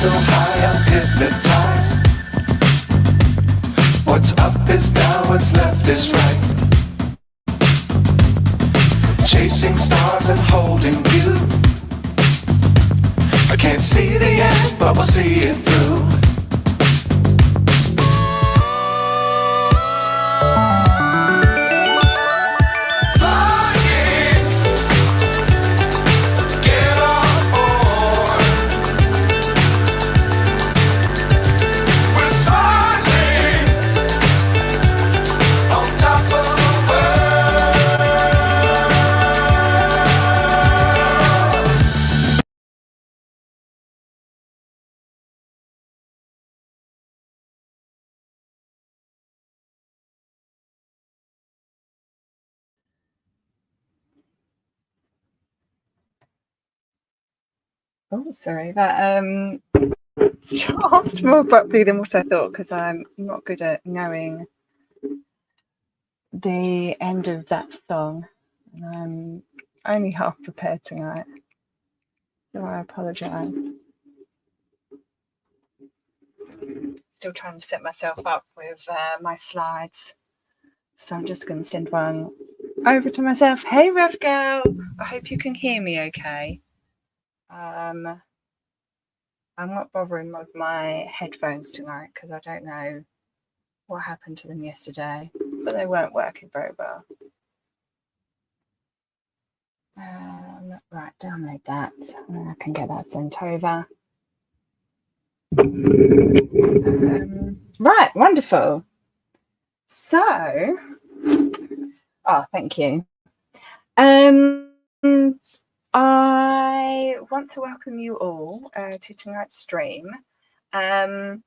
so high I'm hypnotized. What's up is down, what's left is right. Chasing stars and holding you. I can't see the end, but we'll see it through. Oh, sorry, that stopped more abruptly than what I thought, because I'm not good at knowing the end of that song. And I'm only half prepared tonight, so I apologise. Still trying to set myself up with my slides, so I'm just going to send one over to myself. Hey, Rev Girl, I hope you can hear me okay. I'm not bothering with my headphones tonight because I don't know what happened to them yesterday, but they weren't working very well. Right, download that and I can get that sent over. Right, wonderful. So, thank you. I want to welcome you all to tonight's stream. Now,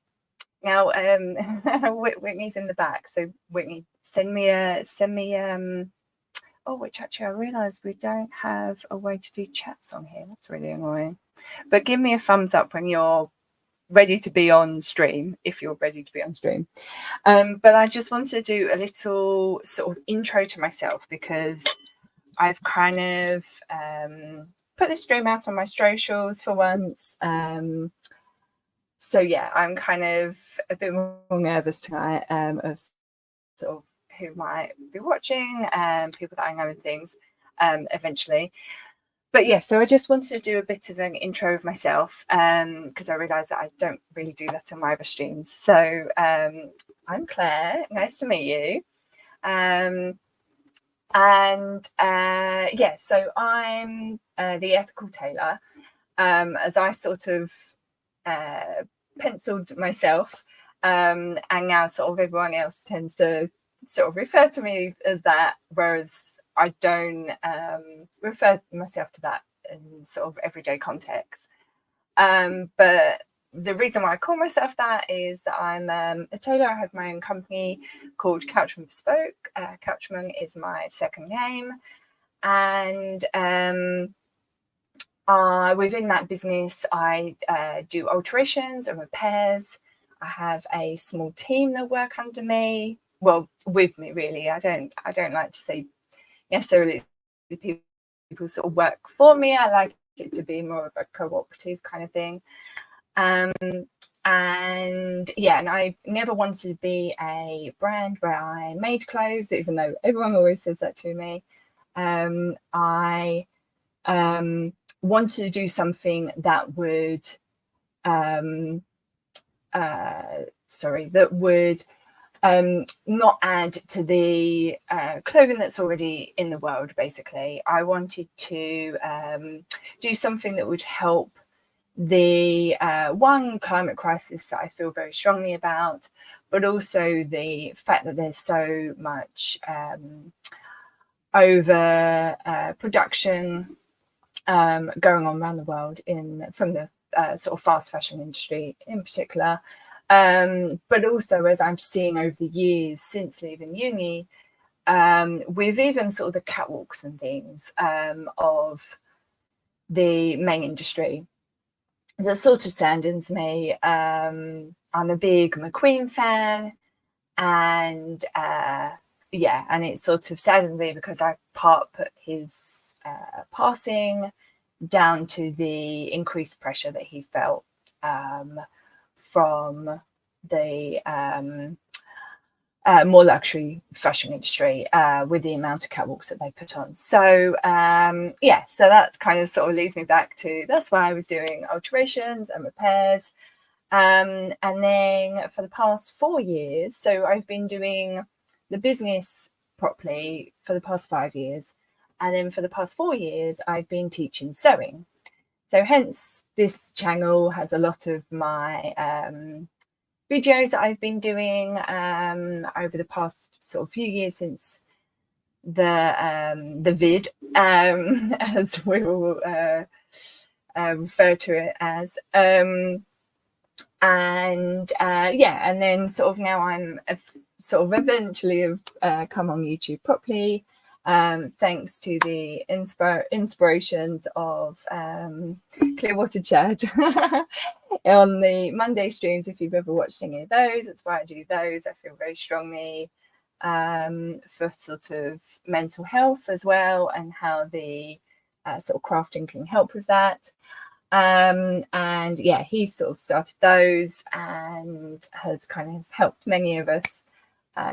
Whitney's in the back, so Whitney, send me. Which actually I realised we don't have a way to do chats on here. That's really annoying. But give me a thumbs up when you're ready to be on stream, if you're ready to be on stream. But I just wanted to do a little sort of intro to myself, because I've kind of put this stream out on my socials for once. So yeah, I'm kind of a bit more nervous tonight of sort of who might be watching, people that I know and things eventually. But yeah, so I just wanted to do a bit of an intro of myself, because I realised that I don't really do that on my other streams. So I'm Claire, nice to meet you. So I'm the ethical tailor, as I sort of penciled myself, and now sort of everyone else tends to sort of refer to me as that, whereas I don't refer myself to that in sort of everyday context. But the reason why I call myself that is that I'm a tailor. I have my own company called Couchman Bespoke. Couchman is my second name. And within that business, I do alterations and repairs. I have a small team that work under me. Well, with me, really. I don't like to say necessarily the people sort of work for me. I like it to be more of a cooperative kind of thing. And I never wanted to be a brand where I made clothes, even though everyone always says that to me. I wanted to do something that would not add to the clothing that's already in the world, basically. I wanted to do something that would help the climate crisis that I feel very strongly about, but also the fact that there's so much over production going on around the world from the sort of fast fashion industry in particular. But also, as I'm seeing over the years since leaving uni, with even sort of the catwalks and things of the main industry, that sort of saddens me. I'm a big McQueen fan, and and it sort of saddens me because I put his passing down to the increased pressure that he felt from the more luxury fashion industry with the amount of catwalks that they put on. So yeah, so that kind of sort of leads me back to, that's why I was doing alterations and repairs. And then for the past 4 years, so I've been doing the business properly for the past 5 years. And then for the past 4 years, I've been teaching sewing. So hence this channel has a lot of my videos that I've been doing over the past sort of few years since the vid, as we will refer to it as. Yeah, and then sort of now I'm sort of eventually have come on YouTube properly, thanks to the inspirations of Clearwater Chad on the Monday streams. If you've ever watched any of those, that's why I do those. I feel very strongly for sort of mental health as well, and how the sort of crafting can help with that. And yeah, he sort of started those and has kind of helped many of us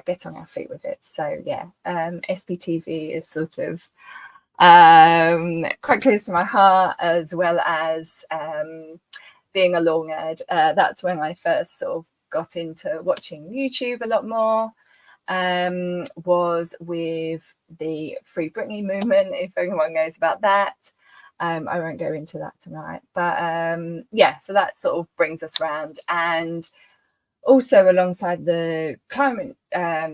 get on our feet with it. So yeah, SPTV is sort of quite close to my heart, as well as being a law nerd. That's when I first sort of got into watching YouTube a lot more, was with the Free Britney movement, if anyone knows about that. I won't go into that tonight, but yeah, so that sort of brings us around. And also alongside the climate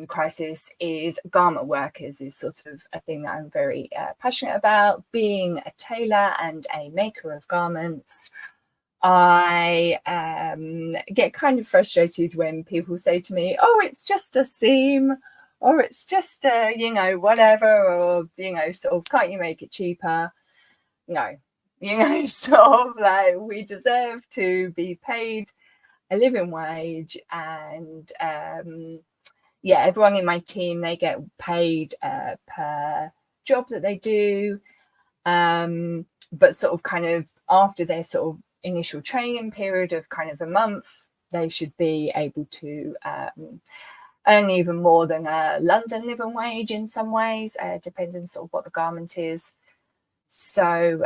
crisis is garment workers, is sort of a thing that I'm very passionate about. Being a tailor and a maker of garments, I get kind of frustrated when people say to me, oh, it's just a seam, or it's just a, you know, whatever, or, you know, sort of, can't you make it cheaper? No, you know, sort of like, we deserve to be paid a living wage. And yeah, everyone in my team, they get paid per job that they do. But sort of kind of after their sort of initial training period of kind of a month, they should be able to earn even more than a London living wage in some ways, depending sort of what the garment is. So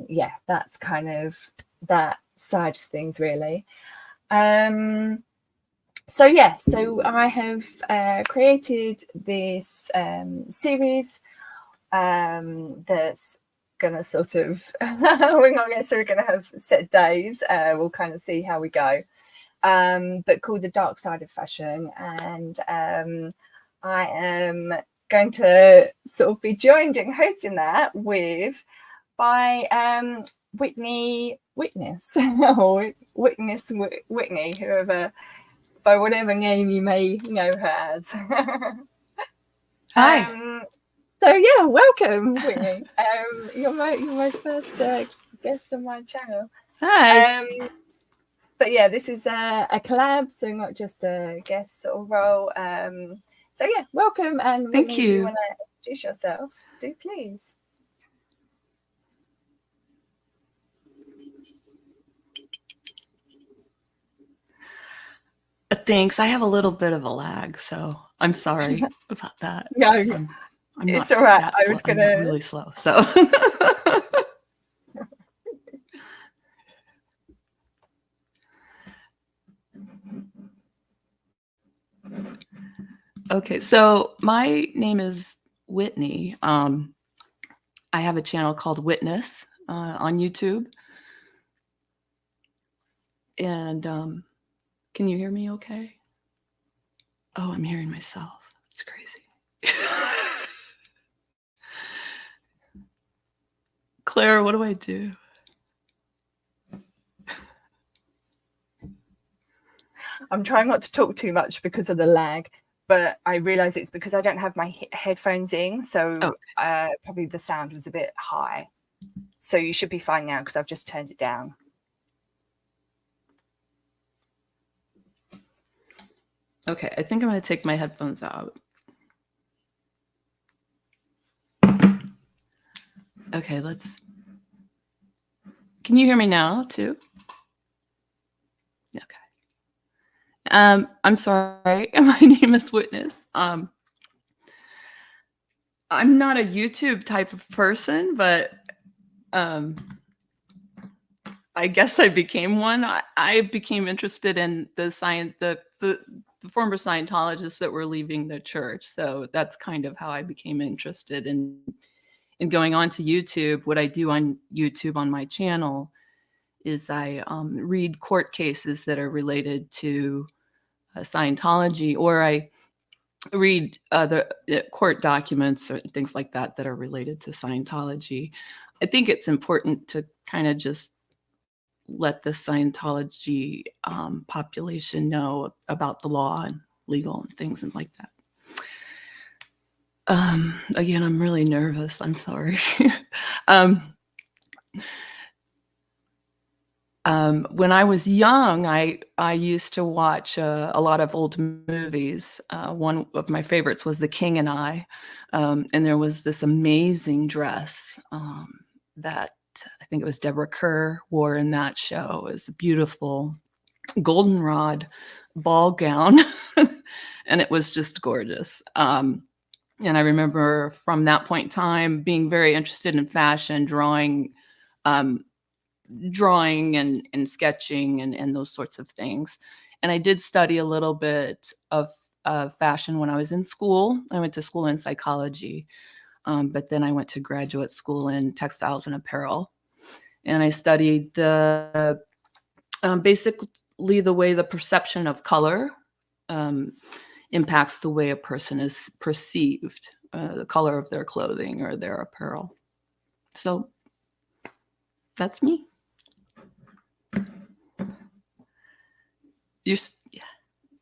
yeah, that's kind of that side of things, really. So yeah, so I have created this series that's gonna sort of we're not necessarily gonna have set days, we'll kind of see how we go, but called the Dark Side of Fashion. And I am going to sort of be joined in hosting that by Whitney Witness or Witness Whitney, whoever, by whatever name you may know her as. Hi. So yeah, welcome, Whitney. You're my first guest on my channel. Hi. But yeah, this is a collab, so not just a guest sort of role. So yeah, welcome. And Thank Whitney, you. if you want to introduce yourself, do please. Thanks. I have a little bit of a lag, so I'm sorry about that. No, I'm it's not all right. that I slow. was I'm gonna. really slow. So okay. So my name is Whitney. I have a channel called Witness on YouTube. And can you hear me okay? Oh, I'm hearing myself. It's crazy. Claire, what do I do? I'm trying not to talk too much because of the lag, but I realize it's because I don't have my headphones in, so probably the sound was a bit high. So you should be fine now because I've just turned it down. Okay, I think I'm going to take my headphones out. Okay, can you hear me now too? I'm sorry. My name is Witness. I'm not a YouTube type of person, but um, I guess I became one. I became interested in the science, the former Scientologists that were leaving the church. So that's kind of how I became interested in going on to YouTube. What I do on YouTube on my channel is I read court cases that are related to Scientology, or I read the court documents or things like that that are related to Scientology. I think it's important to kind of just let the Scientology population know about the law and legal and things and like that. Again, I'm really nervous. I'm sorry. When I was young, I used to watch a lot of old movies. One of my favorites was The King and I, and there was this amazing dress that I think it was Deborah Kerr wore in that show. It was a beautiful goldenrod ball gown, and it was just gorgeous. And I remember from that point in time being very interested in fashion, drawing and sketching and those sorts of things. And I did study a little bit of fashion when I was in school. I went to school in psychology, but then I went to graduate school in textiles and apparel. And I studied the basically the way the perception of color impacts the way a person is perceived, the color of their clothing or their apparel. So that's me. You, yeah.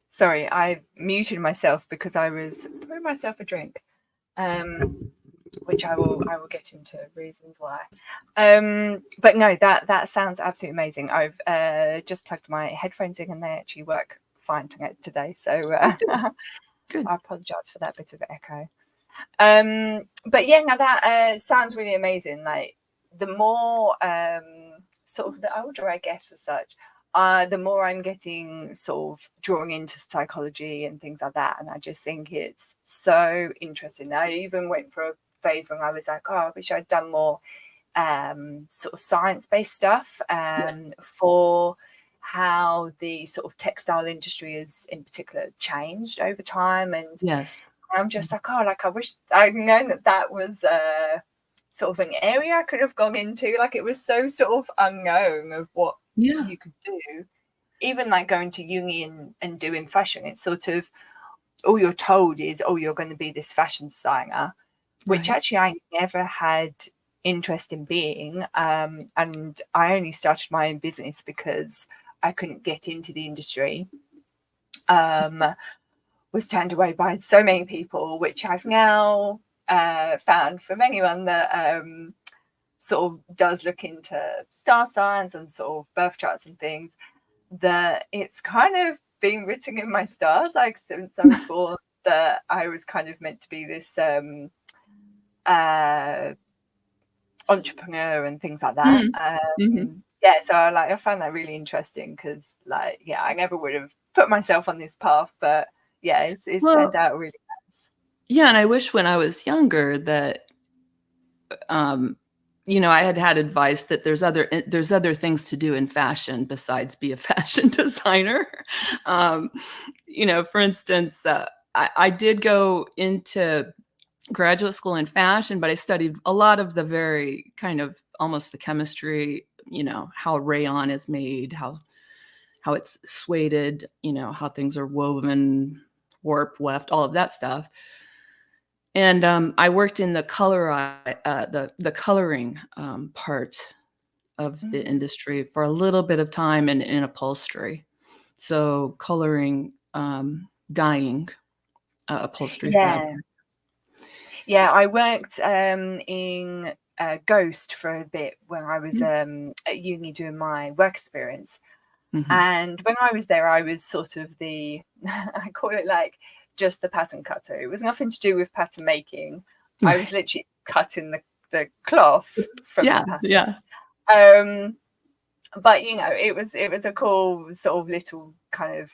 Sorry, I muted myself because I was pouring myself a drink, which I will get into reasons why. But no, that sounds absolutely amazing. I've just plugged my headphones in and they actually work fine today. So Good. I apologise for that bit of echo. But yeah, now that sounds really amazing. Like the more sort of the older I get as such, the more I'm getting sort of drawn into psychology and things like that. And I just think it's so interesting. I even went for a phase when I was like, oh, I wish I'd done more sort of science-based stuff for how the sort of textile industry is in particular changed over time. And yes, I'm just like, oh, like I wish I'd known that was sort of an area I could have gone into. Like it was so sort of unknown of what you could do. Even like going to uni and doing fashion, it's sort of all you're told is, oh, you're going to be this fashion designer, which actually I never had interest in being. And I only started my own business because I couldn't get into the industry. Was turned away by so many people, which I've now found from anyone that sort of does look into star signs and sort of birth charts and things, that it's kind of been written in my stars. Like since I was born, that I was kind of meant to be this entrepreneur and things like that. Yeah, so I found that really interesting because I never would have put myself on this path, but yeah, it's turned out really nice. Yeah, and I wish when I was younger that I had advice that there's other things to do in fashion besides be a fashion designer. For instance, I did go into graduate school in fashion, but I studied a lot of the very kind of almost the chemistry, how rayon is made, how it's sueded, how things are woven, warp, weft, all of that stuff. And I worked in the the coloring part of the industry for a little bit of time in upholstery. So coloring, dyeing upholstery fabric. Yeah, I worked in Ghost for a bit when I was at uni doing my work experience. And when I was there, I was sort of I call it like just the pattern cutter. It was nothing to do with pattern making. I was literally cutting the cloth from the pattern. but you know, it was a cool sort of little kind of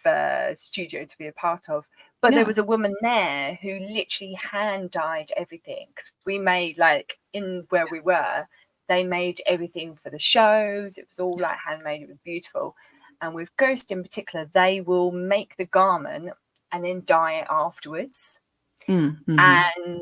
studio to be a part of. But there Yeah. was a woman there who literally hand dyed everything. 'Cause we made, like, in where we were, they made everything for the shows. It was all like handmade. It was beautiful. And with Ghost in particular, they will make the garment and then dye it afterwards. Mm-hmm. And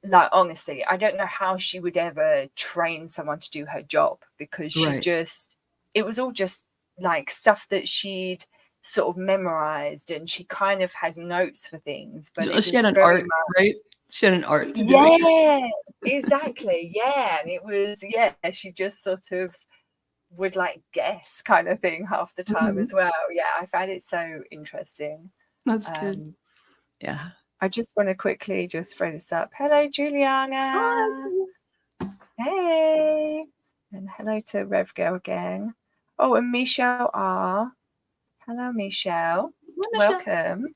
like, honestly, I don't know how she would ever train someone to do her job, because she Right. just, it was all just like stuff that she'd sort of memorized, and she kind of had notes for things, but it She had was an very art, much, right? She had an art to do it. yeah, exactly, yeah. And it was, yeah, she just sort of would like guess kind of thing half the time Mhm. as well. Yeah, I found it so interesting. That's good. Um, Yeah. I just want to quickly just throw this up. Hello, Juliana. Hey. And hello to Rev Girl Gang. Oh, and Michelle R. Hello, Michelle. Welcome.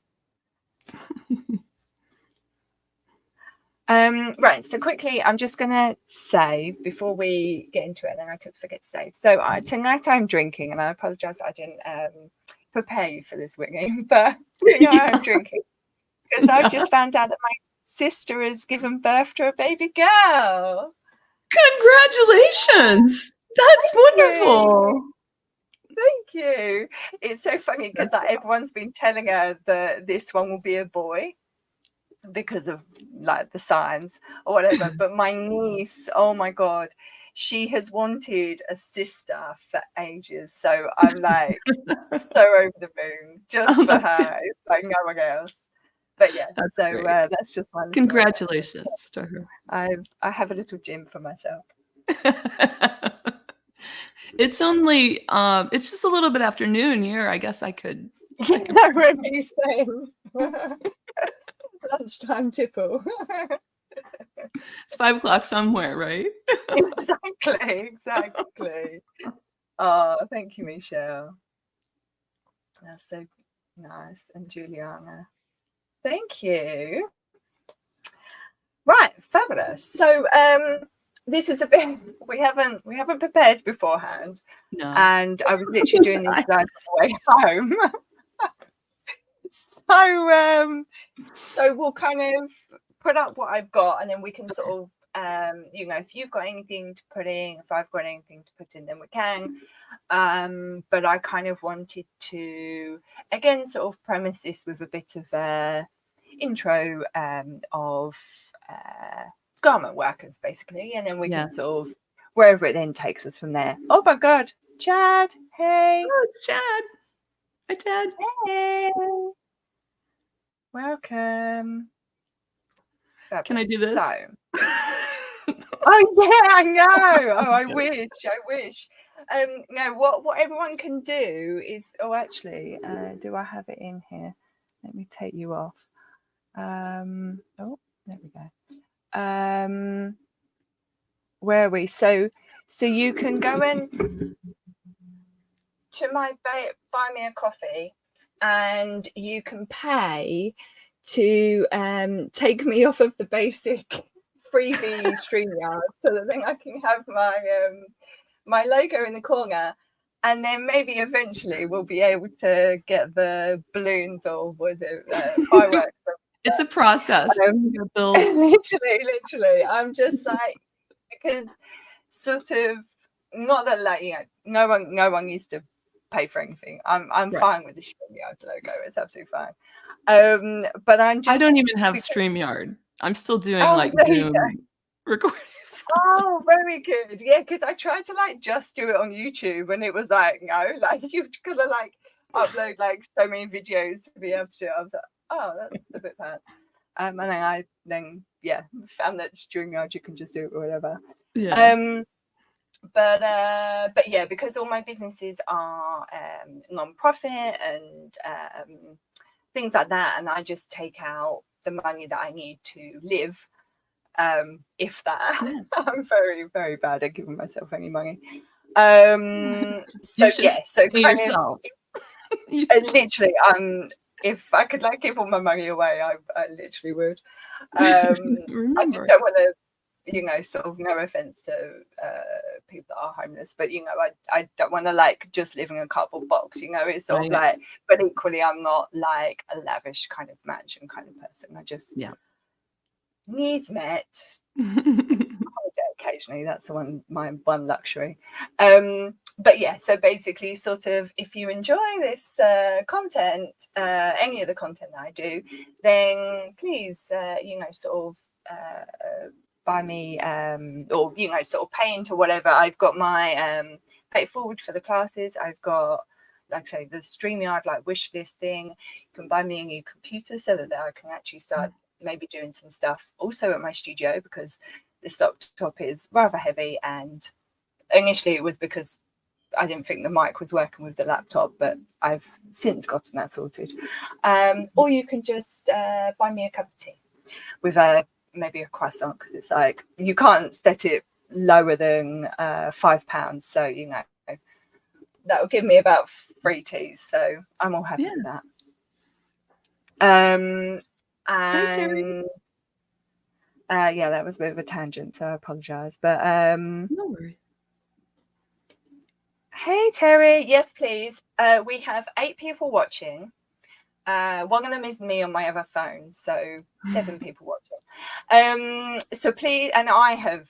Right, so quickly, I'm just going to say before we get into it, and then I forget to say. So tonight I'm drinking, and I apologise I didn't prepare you for this, Whitney, but tonight I'm drinking because I've just found out that my sister has given birth to a baby girl. Congratulations! That's wonderful. Thank you. It's so funny because like, everyone's been telling her that this one will be a boy because of like the signs or whatever. But my niece, oh my God, she has wanted a sister for ages. So I'm like so over the moon just for her. It's like no one else. But yeah, That's so great. that's just one. Congratulations to her. I have a little gym for myself. It's only it's just a little bit after noon here. I guess I could. I remember you saying lunchtime tipple. It's 5 o'clock somewhere, right? Exactly. Oh, thank you, Michelle. That's so nice. And Juliana. Thank you. Right, fabulous. So this is a bit we haven't prepared beforehand. No. And I was literally doing this on the way home. So we'll kind of put up what I've got, and then we can sort of you know, if you've got anything to put in, if I've got anything to put in, then we can. But I kind of wanted to again sort of premise this with a bit of a intro of garment workers basically, and then we can sort of wherever it then takes us from there. Oh my God, Chad, hey. Oh, it's Chad. Hi, Chad. Hey. Welcome. Can I do this? So. Oh yeah, I know. Oh, I wish. No, what everyone can do is, oh, actually, do I have it in here? Let me take you off. Oh, there we go. Where are we? So you can go in to my buy me a coffee, and you can pay to take me off of the basic freebie StreamYard, so that then I can have my logo in the corner, and then maybe eventually we'll be able to get the balloons, or was it fireworks? It's a process. Literally, I'm just like, because sort of, not that like, you know, no one needs to pay for anything. I'm right. Fine with the StreamYard logo. It's absolutely fine. But I'm just, I don't even have StreamYard. I'm still doing like Zoom recordings. Oh, very good. Yeah, because I tried to like just do it on YouTube, and it was like, no, like you've got to like upload like so many videos to be able to do it. I was like, oh, that's a bit bad. And then I found that StreamYard you can just do it or whatever. Yeah. But yeah, because all my businesses are non-profit and things like that, and I just take out the money that I need to live, if that. I'm very, very bad at giving myself any money. So kind of, literally, if I could like give all my money away, I literally would. I just don't want to you know, sort of no offense to people that are homeless, but you know, I don't want to like just live in a cardboard box, you know, it's sort of like, but equally I'm not like a lavish kind of mansion kind of person. I just needs met occasionally. That's my one luxury. But yeah, so basically sort of if you enjoy this content, any of the content that I do, then please you know, sort of buy me or you know, sort of pay into whatever. I've got my pay it forward for the classes. I've got, like I say, the StreamYard like wish list thing. You can buy me a new computer so that I can actually start maybe doing some stuff also at my studio, because this laptop is rather heavy, and initially it was because I didn't think the mic was working with the laptop, but I've since gotten that sorted. Or you can just buy me a cup of tea with maybe a croissant, because it's like you can't set it lower than £5, so you know that will give me about 3 teas, so I'm all happy with that. And yeah, that was a bit of a tangent, so I apologize, but no worries. Hey Terry, yes please. We have 8 people watching. One of them is me on my other phone, so 7 people watching. So please, and I have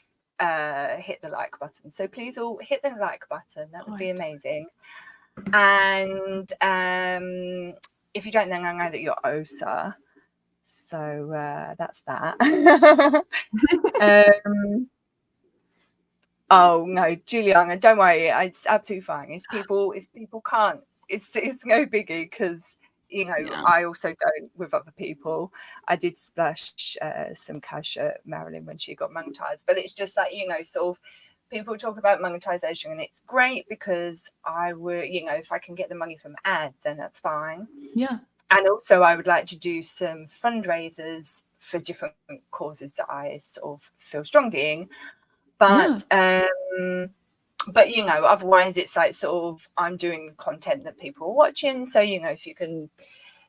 hit the like button, so please all hit the like button. That would be amazing. And if you don't, then I know that you're Osa, so that's that. Oh no, Juliana, don't worry, it's absolutely fine. If people can't, it's no biggie, because you know I also don't with other people. I did splash some cash at Marilyn when she got monetized, but it's just like, you know, sort of people talk about monetization, and it's great because I would, you know, if I can get the money from ads, then that's fine. Yeah. And also I would like to do some fundraisers for different causes that I sort of feel strongly in. But you know, otherwise it's like sort of I'm doing content that people are watching. So, you know, if you can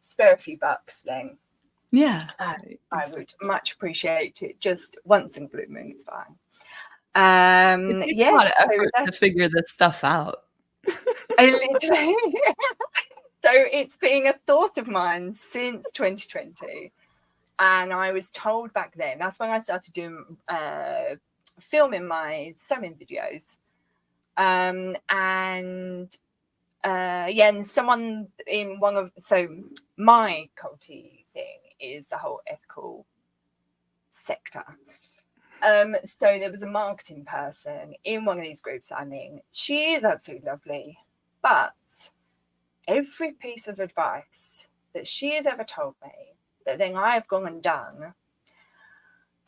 spare a few bucks, then I would much appreciate it. Just once in a blue moon, it's fine. It takes a lot of effort to figure this stuff out. I literally so it's been a thought of mine since 2020. And I was told back then, that's when I started doing filming my sewing videos. And someone in one of, so my culty thing is the whole ethical sector. So there was a marketing person in one of these groups that I'm in. She is absolutely lovely, but every piece of advice that she has ever told me that then I have gone and done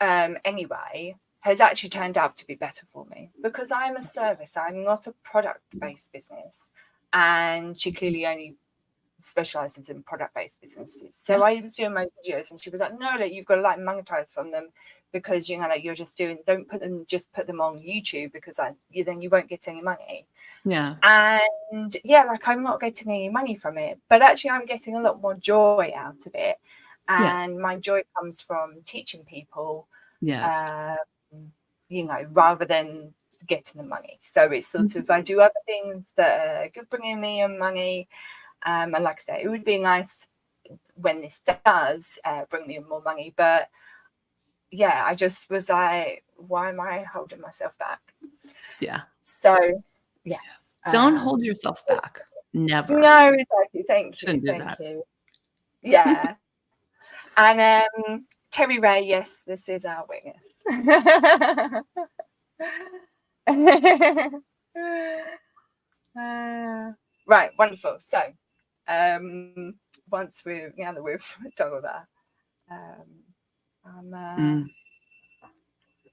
anyway has actually turned out to be better for me, because I'm a service. I'm not a product-based business, and she clearly only specializes in product-based businesses. So I was doing my videos, and she was like, "No, you've got to like monetize from them, because you know, like you're just doing. Don't put them on YouTube, because then you won't get any money." Yeah. And yeah, like I'm not getting any money from it, but actually I'm getting a lot more joy out of it, and my joy comes from teaching people. Yes. You know, rather than getting the money. So it's sort of, I do other things that are bringing me money. And like I say, it would be nice when this does bring me more money. But yeah, I just was like, why am I holding myself back? Yeah. So yes. Don't hold yourself back. Never. No, exactly. Thank you. Shouldn't do Thank that. you. Yeah. And Terry Ray, yes, this is our witness. Right, wonderful. So once we've done all that,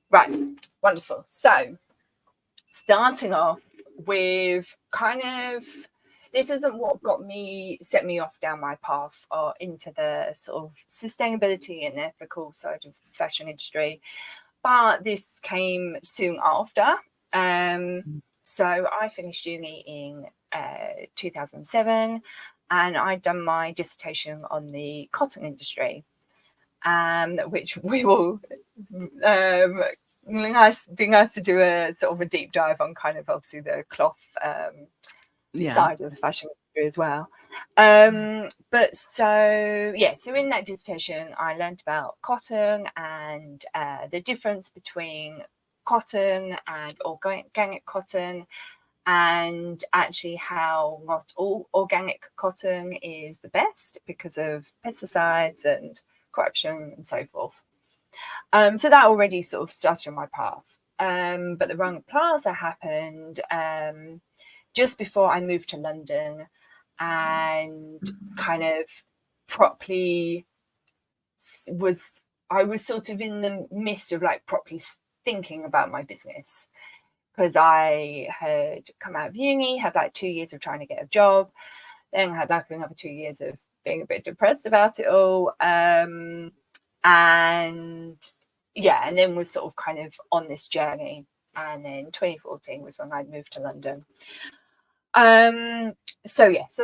right, wonderful. So starting off with kind of, this isn't what set me off down my path or into the sort of sustainability and ethical side of the fashion industry, but this came soon after. So I finished uni in 2007, and I'd done my dissertation on the cotton industry, which we will being nice to do a sort of a deep dive on kind of obviously the cloth side of the fashion industry as well. But so in that dissertation I learned about cotton and the difference between cotton and organic cotton, and actually how not all organic cotton is the best because of pesticides and corruption and so forth. So that already sort of started on my path. But the Rana Plaza happened just before I moved to London, and kind of properly I was sort of in the midst of like properly thinking about my business, because I had come out of uni, had like 2 years of trying to get a job, then had like another 2 years of being a bit depressed about it all. And then was sort of kind of on this journey. And then 2014 was when I moved to London. So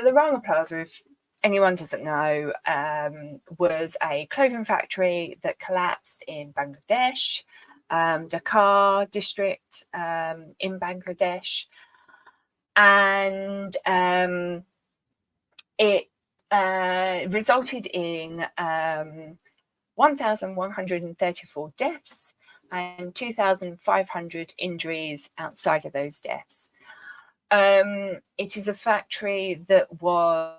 the Rana Plaza, if anyone doesn't know, was a clothing factory that collapsed in Bangladesh, Dhaka district in Bangladesh, and it resulted in 1,134 deaths and 2,500 injuries outside of those deaths. It is a factory that was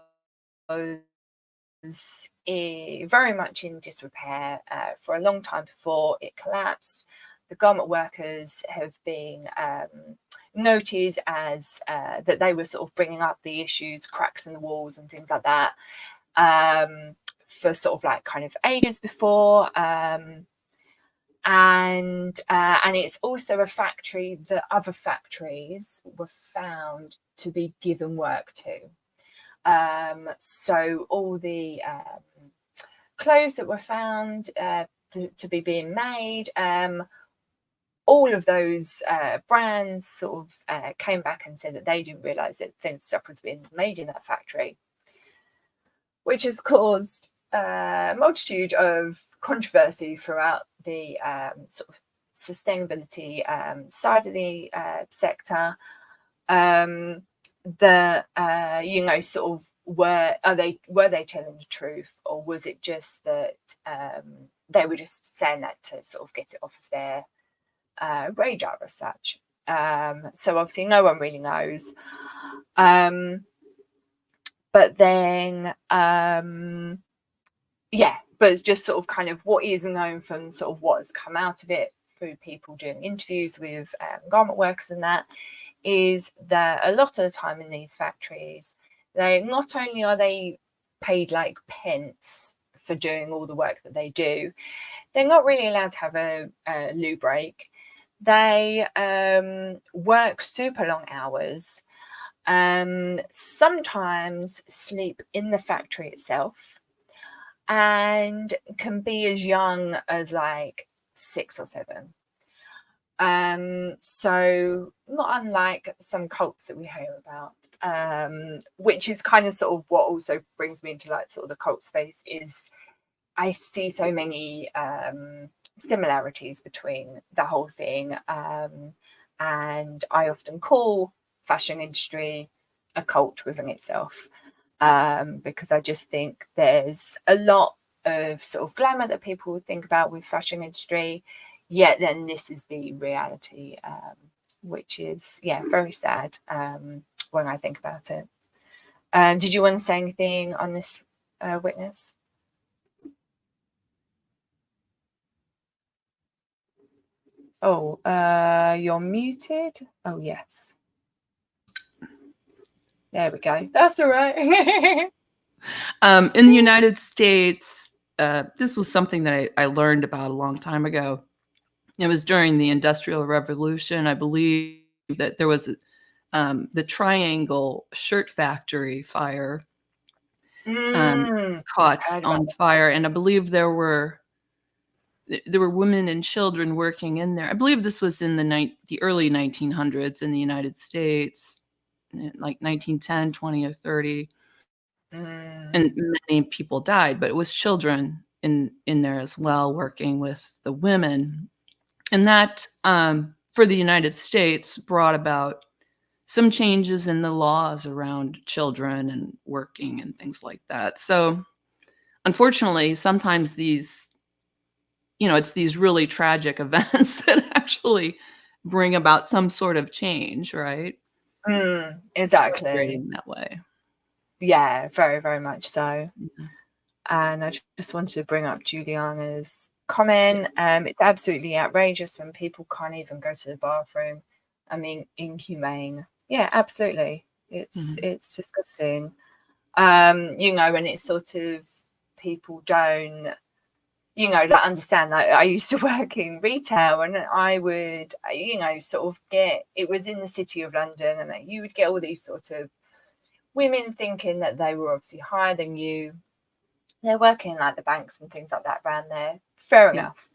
very much in disrepair for a long time before it collapsed. The garment workers have been noted as that they were sort of bringing up the issues, cracks in the walls and things like that, for sort of like kind of ages before. And it's also a factory that other factories were found to be given work to. So all the clothes that were found to be being made, all of those brands sort of came back and said that they didn't realise that thin stuff was being made in that factory, which has caused a multitude of controversy throughout the sort of sustainability side of the sector. Sort of were they telling the truth, or was it just that they were just saying that to sort of get it off of their radar as such? So obviously no one really knows. But then but it's just sort of kind of what is known from sort of what has come out of it through people doing interviews with garment workers, and that is that a lot of the time in these factories, they not only are they paid like pence for doing all the work that they do, they're not really allowed to have a loo break. They work super long hours, sometimes sleep in the factory itself, and can be as young as like 6 or 7. So not unlike some cults that we hear about, which is kind of sort of what also brings me into like sort of the cult space, is I see so many similarities between the whole thing, and I often call fashion industry a cult within itself, because I just think there's a lot of sort of glamour that people would think about with fashion industry, yet then this is the reality, which is very sad when I think about it. Did you want to say anything on this, Witness? Oh, you're muted. Oh yes, there we go. That's all right. In the United States, this was something that I learned about a long time ago. It was during the Industrial Revolution. I believe that there was the Triangle Shirt Factory fire caught on fire, and I believe there were women and children working in there. I believe this was in the early 1900s in the United States, like 1910, 20, or 30. And many people died, but it was children in there as well, working with the women. And that, for the United States, brought about some changes in the laws around children and working and things like that. So, unfortunately, sometimes these, it's these really tragic events that actually bring about some sort of change, right? It's Exactly. frustrating that way. Yeah, very, very much so. Yeah. And I just wanted to bring up Juliana's comment. It's absolutely outrageous when people can't even go to the bathroom. I mean, inhumane. Yeah, absolutely. Mhm. It's disgusting. And it's sort of people don't, like understand. Like I used to work in retail, and I would, sort of it was in the city of London, and you would get all these sort of women thinking that they were obviously higher than you. They're working like the banks and things like that around there. Fair Yeah. enough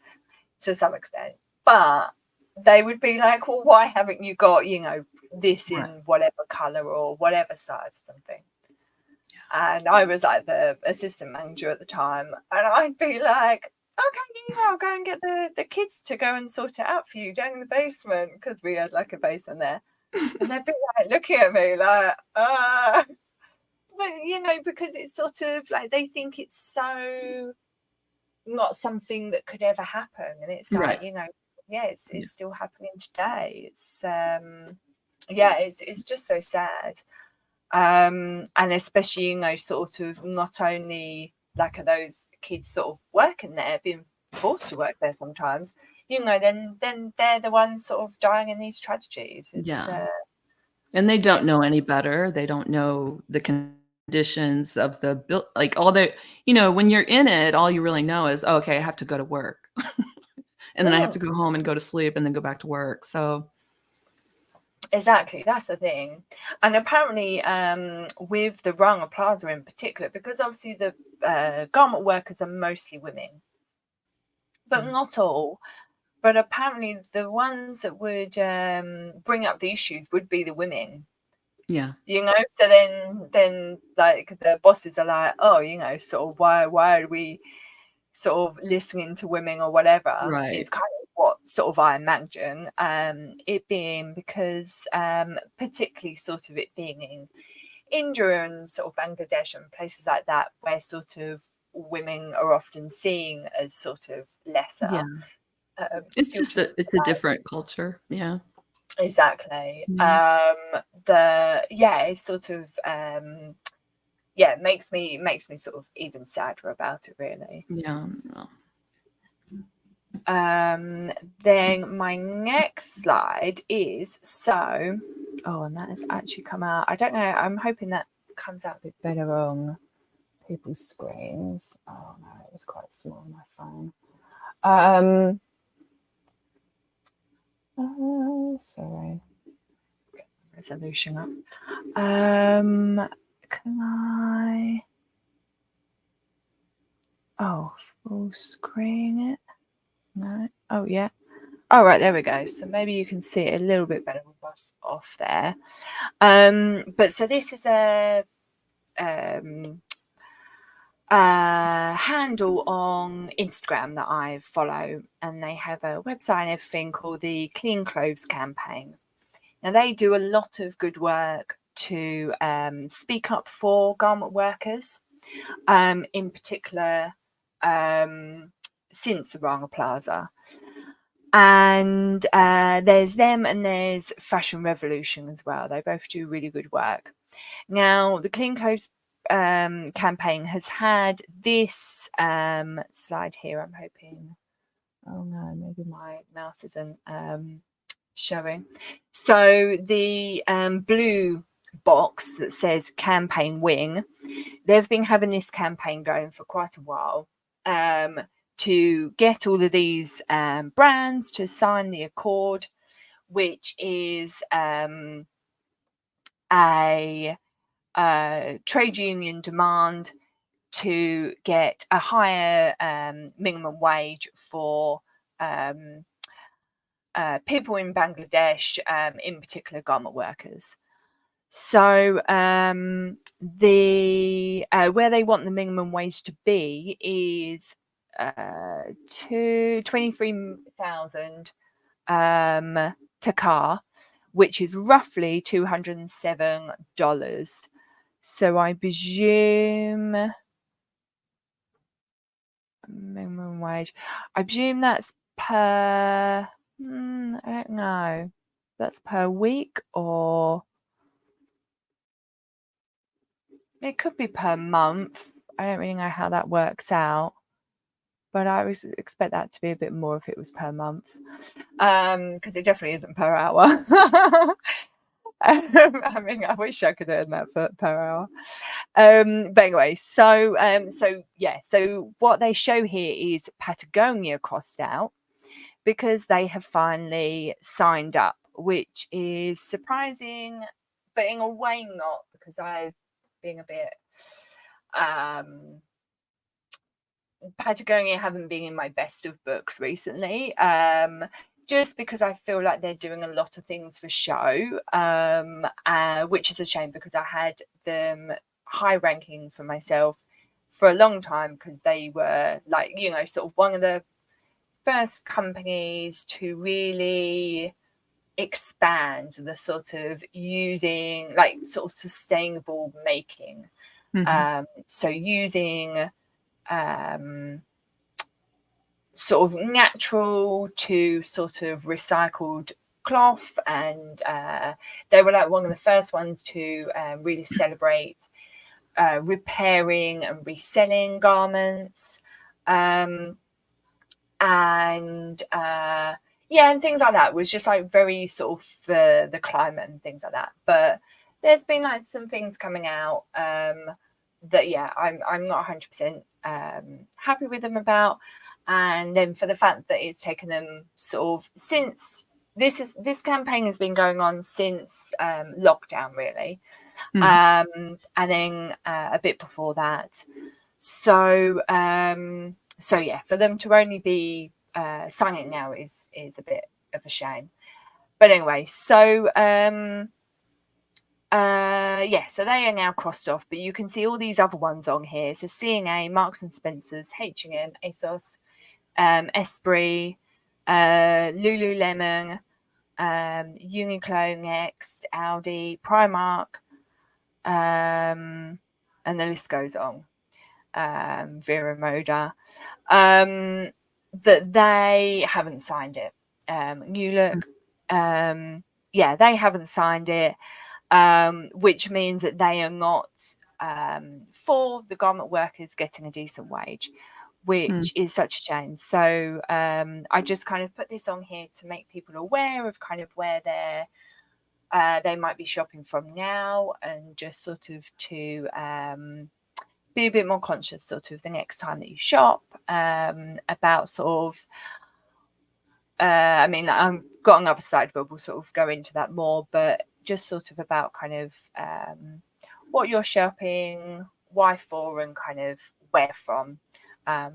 to some extent. But they would be like, well, why haven't you got, this Right. in whatever colour or whatever size or something? And I was like the assistant manager at the time. And I'd be like, okay, I'll go and get the kids to go and sort it out for you down in the basement, because we had like a basement there. And they'd be like looking at me like, But, because it's sort of like they think it's so not something that could ever happen. And it's like, Right. yeah, it's Yeah. still happening today. It's just so sad. And especially, sort of not only like are those kids sort of working there, being forced to work there sometimes, then they're the ones sort of dying in these tragedies. It's Yeah. And they yeah. don't know any better. They don't know the conditions of the build, like all the, when you're in it, all you really know is, oh, okay, I have to go to work. And then I have to Mm. go home and go to sleep and then go back to work. So, Exactly, that's the thing. And apparently, with the Rana Plaza in particular, because obviously the garment workers are mostly women, but mm, not all. But apparently, the ones that would bring up the issues would be the women. yeah. So then like the bosses are like, oh, sort of why are we sort of listening to women or whatever, Right. is kind of what sort of I imagine. It being because particularly sort of it being in India and sort of Bangladesh and places like that, where sort of women are often seen as sort of Yeah. lesser, It's still just to this it's a different culture. Yeah. day. Exactly. Yeah. It's sort of makes me sort of even sadder about it, really. Yeah. No. Then my next slide is and that has actually come out. I don't know. I'm hoping that comes out a bit better on people's screens. Oh no, it's quite small on my phone. Sorry. Get the resolution up. Can I? Oh, full screen it? No. Oh yeah. Oh, right, there we go. So maybe you can see it a little bit better with us off there. But so this is a handle on Instagram that I follow, and they have a website and everything called the Clean Clothes Campaign. Now they do a lot of good work to speak up for garment workers, in particular since the Rana Plaza. And there's them and there's Fashion Revolution as well. They both do really good work. Now, the Clean Clothes campaign has had this slide here. I'm hoping. Oh no, maybe my mouse isn't showing. So the blue box that says campaign wing, they've been having this campaign going for quite a while. To get all of these brands to sign the accord, which is a trade union demand to get a higher minimum wage for people in Bangladesh, in particular garment workers. So the where they want the minimum wage to be is to 23,000 Takar, which is roughly $207. So I presume minimum wage. I presume that's per. I don't know. That's per week, or it could be per month. I don't really know how that works out, but I would expect that to be a bit more if it was per month, because it definitely isn't per hour. I mean, I wish I could earn that per hour. But anyway, so what they show here is Patagonia crossed out because they have finally signed up, which is surprising, but in a way not, because I've been a bit Patagonia haven't been in my best of books recently, just because I feel like they're doing a lot of things for show, which is a shame because I had them high ranking for myself for a long time, because they were like, you know, sort of one of the first companies to really expand the sort of using like sort of sustainable making. So using sort of natural to sort of recycled cloth, and they were like one of the first ones to really celebrate repairing and reselling garments, and things like that. It was just like very sort of for the climate and things like that. But there's been like some things coming out that I'm not 100% happy with them about. And then for the fact that it's taken them sort of since this campaign has been going on since lockdown, really, and then a bit before that. So for them to only be signing now is a bit of a shame. But anyway, so so they are now crossed off, but you can see all these other ones on here. So C&A, Marks and Spencers, H&M, ASOS, Esprit, Lululemon, Uniqlo, Next, Audi, Primark, and the list goes on. Vera Moda, that they haven't signed it. New Look, they haven't signed it, which means that they are not for the garment workers getting a decent wage, which is such a shame. So I just kind of put this on here to make people aware of kind of where they might be shopping from now, and just sort of to be a bit more conscious sort of the next time that you shop, about sort of I mean, I've got another side where we'll sort of go into that more, but just sort of about kind of what you're shopping, why for, and kind of where from,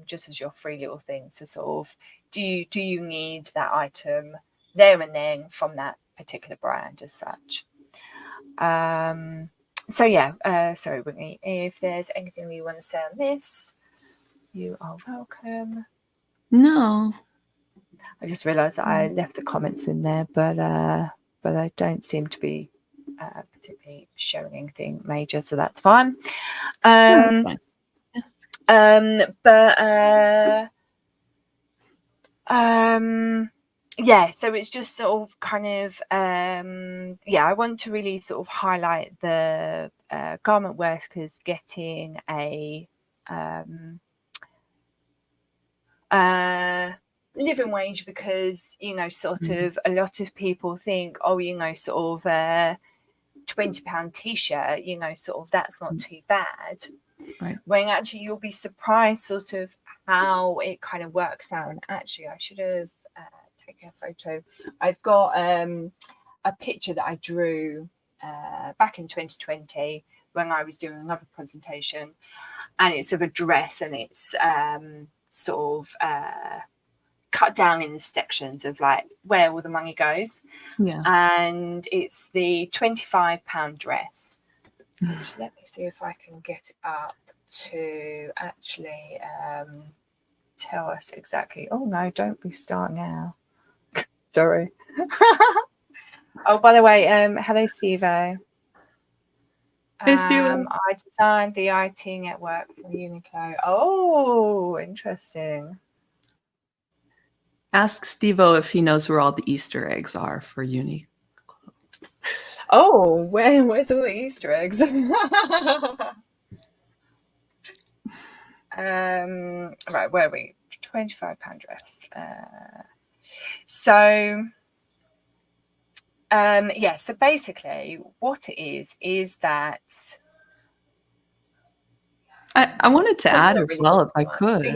just as your free little thing to sort of do you need that item there and then from that particular brand as such. Sorry, Whitney, if there's anything you want to say on this, you are welcome. No. I just realised that I left the comments in there, but I don't seem to be particularly showing anything major, so that's fine. That's fine. So it's just sort of kind of I want to really sort of highlight the garment workers getting a living wage, because sort of a lot of people think, sort of £20 t-shirt, sort of that's not too bad, right? When actually you'll be surprised sort of how it kind of works out. And actually I should have taken a photo. I've got a picture that I drew back in 2020 when I was doing another presentation, and it's of a dress, and it's sort of cut down in the sections of like where all the money goes. Yeah. And it's the £25 dress. Which, let me see if I can get it up to actually tell us exactly. Oh no, don't restart now. Sorry. Oh, by the way, hello, Steve-O. Hey, Steve. I designed the IT network for Uniqlo. Oh, interesting. Ask Steve-O if he knows where all the Easter eggs are for Uni. Oh, where's all the Easter eggs? Right, where are we? £25 dress. So basically what it is that I wanted to add as well, if I could.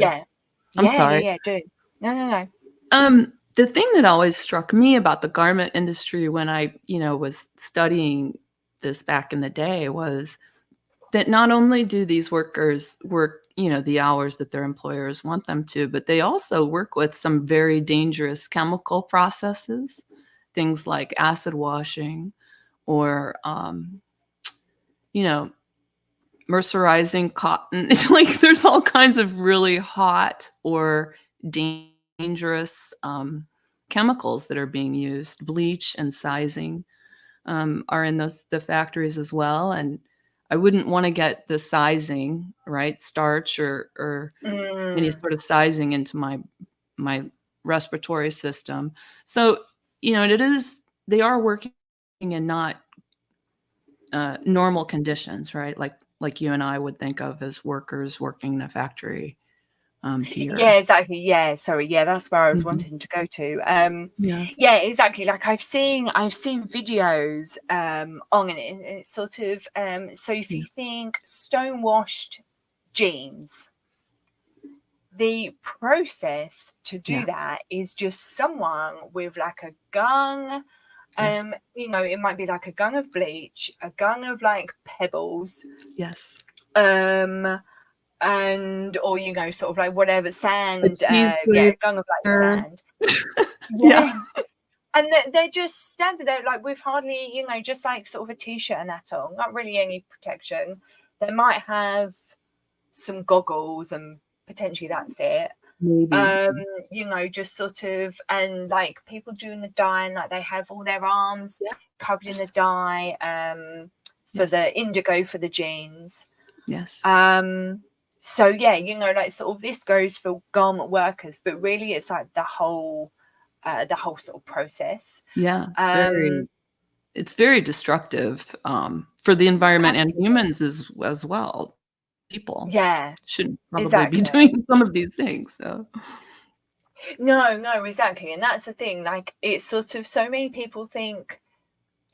I'm sorry. Yeah, do. No. The thing that always struck me about the garment industry when I, was studying this back in the day was that not only do these workers work, the hours that their employers want them to, but they also work with some very dangerous chemical processes, things like acid washing or, mercerizing cotton. It's like there's all kinds of really hot or dangerous chemicals that are being used. Bleach and sizing are in the factories as well. And I wouldn't want to get the sizing, right, starch or any sort of sizing into my respiratory system. So, they are working in not normal conditions, right? Like you and I would think of as workers working in a factory here. Yeah, exactly. Yeah, sorry. Yeah, that's where I was Mhm. wanting to go to. Yeah. Yeah, exactly. Like I've seen videos on it. And it's sort of so if you think stonewashed jeans, the process to do that is just someone with like a gun. Yes. It might be like a gun of bleach, a gun of like pebbles, Yes. and or sort of like whatever sand, cheese a gun of like grater. sand. Yeah. And they're just standing there like with hardly, just like sort of a t-shirt and that on, not really any protection. They might have some goggles and potentially that's it. Maybe. Just sort of, and like people doing the dye and like they have all their arms covered in the dye for the indigo for the jeans. Yes. So yeah, like sort of this goes for garment workers, but really it's like the whole sort of process. Yeah. It's very destructive for the environment and humans as well. People shouldn't probably be doing some of these things. So no, exactly. And that's the thing, like it's sort of so many people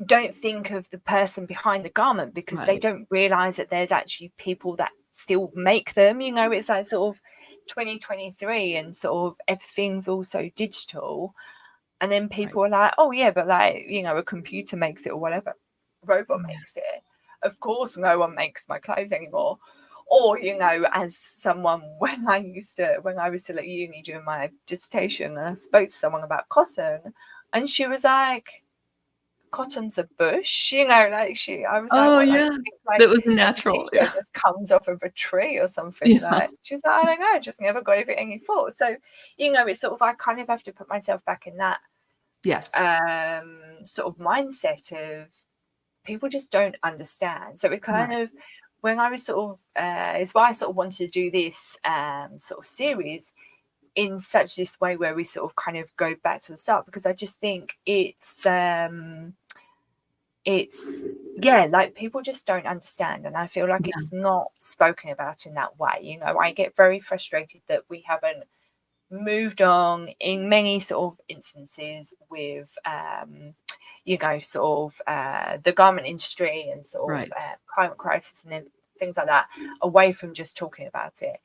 don't think of the person behind the garment because they don't realize that there's actually people that still make them. It's like sort of 2023 and sort of everything's also digital, and then people are like, oh yeah, but like a computer makes it or whatever, robot makes it. Of course no one makes my clothes anymore. Or as someone when I was still at uni doing my dissertation, and I spoke to someone about cotton, and she was like, cotton's a bush, like I was like, what, like that was natural. It just comes off of a tree or something. Like she's like, I don't know, I just never gave it any thought. So it's sort of, I kind of have to put myself back in that sort of mindset of people just don't understand. So it kind of, when I was sort of is why I sort of wanted to do this sort of series in such this way where we sort of kind of go back to the start, because I just think it's like people just don't understand, and I feel like it's not spoken about in that way. I get very frustrated that we haven't moved on in many sort of instances with sort of the garment industry and sort of climate crisis and things like that, away from just talking about it.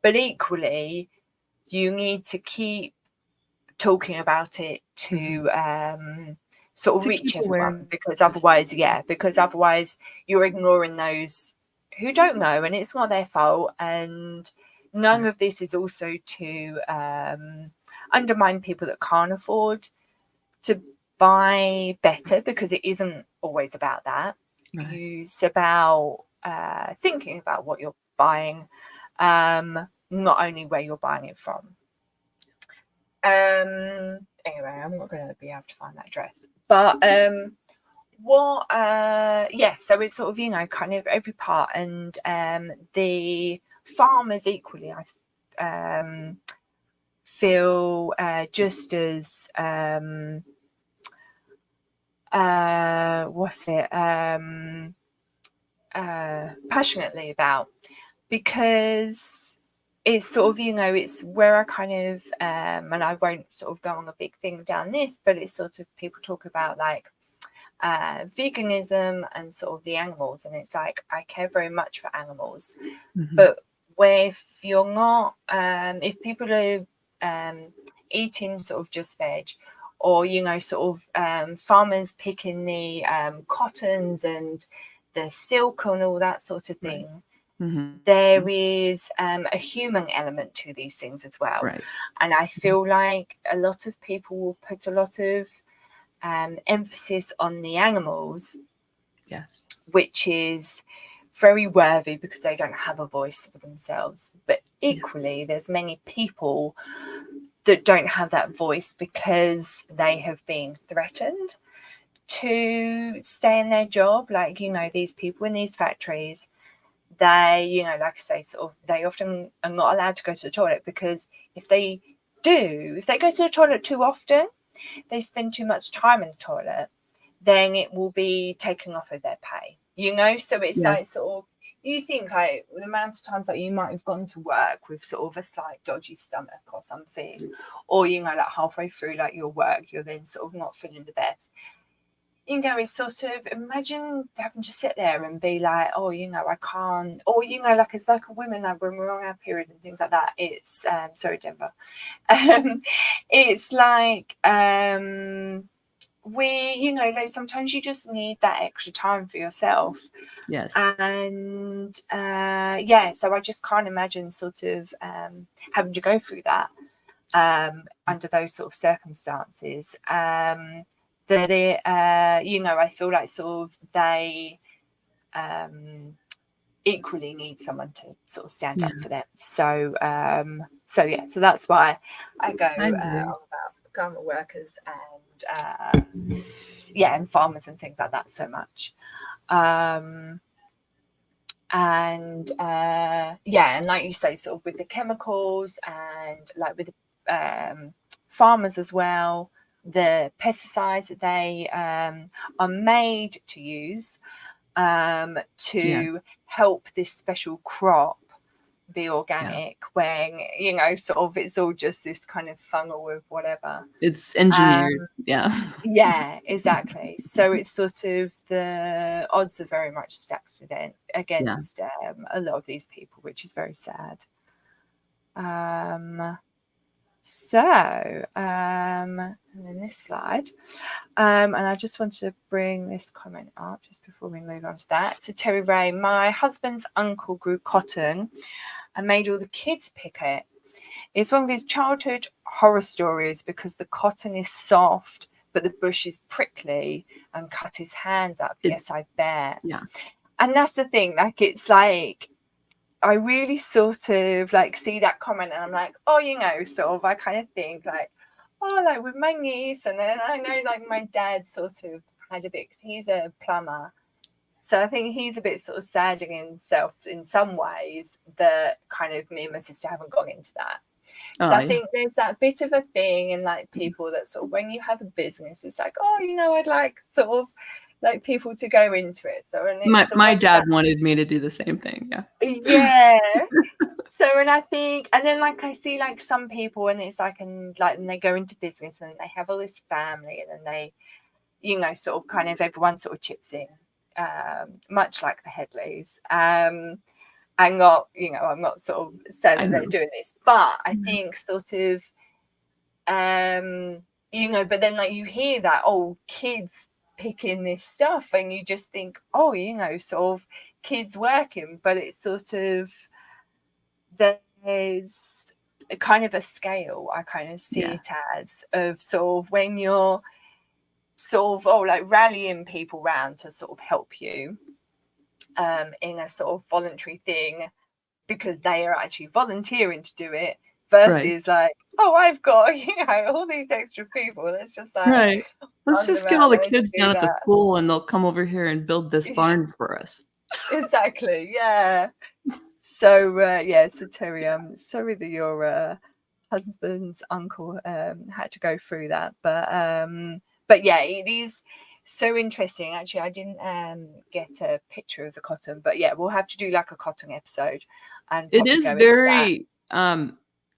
But equally, you need to keep talking about it to sort of reach everyone, because otherwise you're ignoring those who don't know, and it's not their fault. And none of this is also to undermine people that can't afford to buy better, because it isn't always about that. It's about thinking about what you're buying, not only where you're buying it from. Anyway, I'm not going to be able to find that address, but so it's sort of, you know, kind of every part, and the farmers equally, I feel just as passionately about, because it's sort of, you know, it's where I kind of and I won't sort of go on a big thing down this, but it's sort of, people talk about like veganism and sort of the animals, and it's like, I care very much for animals, but if you're not if people are eating sort of just veg, or, you know, sort of farmers picking the cottons and the silk and all that sort of thing, there is a human element to these things as well. Right. And I feel like a lot of people will put a lot of emphasis on the animals, Yes. which is very worthy because they don't have a voice for themselves. But equally, there's many people that don't have that voice because they have been threatened to stay in their job. Like, you know, these people in these factories, they, you know, like I say, sort of, they often are not allowed to go to the toilet, because if they go to the toilet too often, they spend too much time in the toilet, then it will be taken off of their pay, you know? So it's like, sort of, you think like the amount of times that you might have gone to work with sort of a slight dodgy stomach or something, or, you know, like halfway through like your work, you're then sort of not feeling the best. You know, it's sort of, imagine having to sit there and be like, oh, you know, I can't, or, you know, like, it's like a woman, like when we're on our period and things like that, it's sorry, Denver, it's like we, you know, like sometimes you just need that extra time for yourself. Yes. And so I just can't imagine sort of having to go through that under those sort of circumstances. That it, you know, I feel like sort of they equally need someone to sort of stand up for them. So so that's why I go on about garment workers and and farmers and things like that so much. And like you say, sort of with the chemicals and like with the farmers as well, the pesticides that they are made to use to help this special crop be organic, when, you know, sort of it's all just this kind of funnel with whatever. It's engineered. Yeah, exactly. So it's sort of, the odds are very much stacked against a lot of these people, which is very sad. And then this slide, and I just wanted to bring this comment up just before we move on to that. So Terry Ray, my husband's uncle grew cotton and made all the kids pick it. It's one of his childhood horror stories because the cotton is soft, but the bush is prickly, and cut his hands up. Yes, I bet. Yeah. And that's the thing, like, it's like, I really sort of like see that comment and I'm like, oh, you know, sort of, I kind of think like, oh, like with my niece. And then I know like my dad sort of had a bit, because he's a plumber. So I think he's a bit sort of saddening himself in some ways that kind of me and my sister haven't gone into that. So I think there's that bit of a thing in like people that sort of, when you have a business, it's like, oh, you know, I'd like sort of like people to go into it. So and my dad wanted me to do the same thing. Yeah. So, and I think, and then like I see like some people, and it's like, and they go into business and they have all this family, and then they, you know, sort of kind of everyone sort of chips in, much like the Headleys. I'm not, you know, I'm not sort of saying that they're doing this, but I think sort of, you know, but then like you hear that, oh, kids picking this stuff, and you just think, oh, you know, sort of kids working, but it's sort of, there's a kind of a scale, I kind of see it as, of sort of when you're sort of, like rallying people round to sort of help you in a sort of voluntary thing because they are actually volunteering to do it, versus like, oh, I've got, all these extra people. Let's just Right. Let's fund just them get out. all the Let's kids do down at the that. school and they'll come over here and build this barn for us. Exactly. Yeah. So so Terry, I'm sorry that your husband's uncle had to go through that, but yeah, it is so interesting. Actually, I didn't get a picture of the cotton, but yeah, we'll have to do like a cotton episode and It probably is go into that. very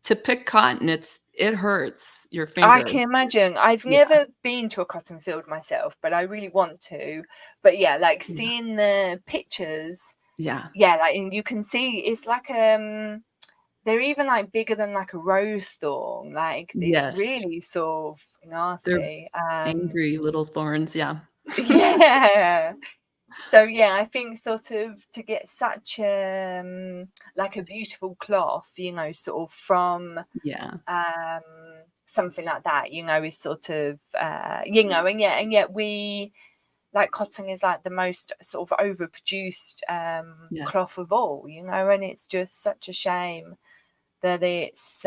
to pick cotton, it hurts your I fingers. can imagine. I've Yeah. never been to a cotton field myself, but I really want to. But yeah, like Yeah. seeing the pictures, Yeah. yeah, like and you can see it's like they're even like bigger than like a rose thorn. Like it's Yes. really sort of They're nasty. angry little thorns. Yeah. Yeah. So yeah, I think sort of to get such like a beautiful cloth, sort of from Yeah. something like that, is sort of and yet we like cotton is like the most sort of overproduced Yes. cloth of all, and it's just such a shame that it's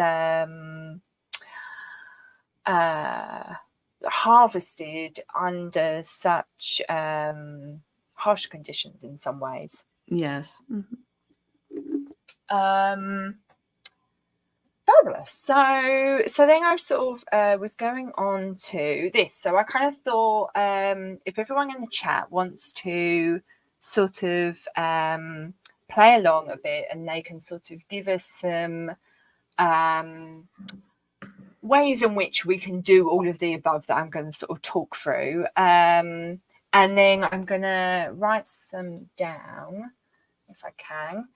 harvested under such harsh conditions in some ways. Yes. Fabulous. So then I sort of was going on to this. So I kind of thought if everyone in the chat wants to sort of play along a bit and they can sort of give us some ways in which we can do all of the above that I'm going to sort of talk through. And then I'm going to write some down if I can.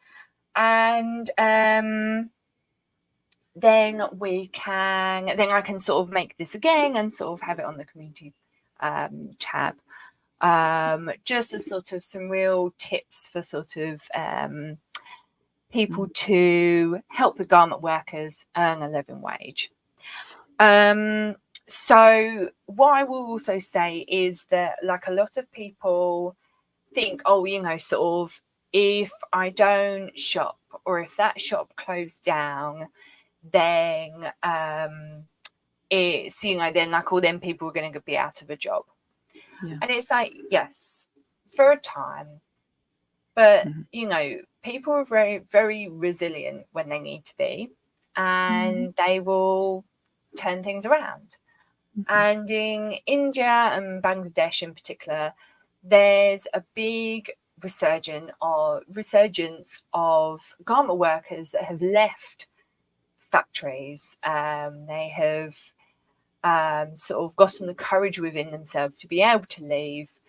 And then I can sort of make this again and sort of have it on the community tab. Just as sort of some real tips for sort of people to help the garment workers earn a living wage. So what I will also say is that like a lot of people think, sort of if I don't shop or if that shop closed down, then it's then like all them people are going to be out of a job. Yeah. And it's like, yes, for a time, but people are very, very resilient when they need to be, and they will turn things around. And in India and Bangladesh in particular, there's a big resurgence of garment workers that have left factories. They have sort of gotten the courage within themselves to be able to leave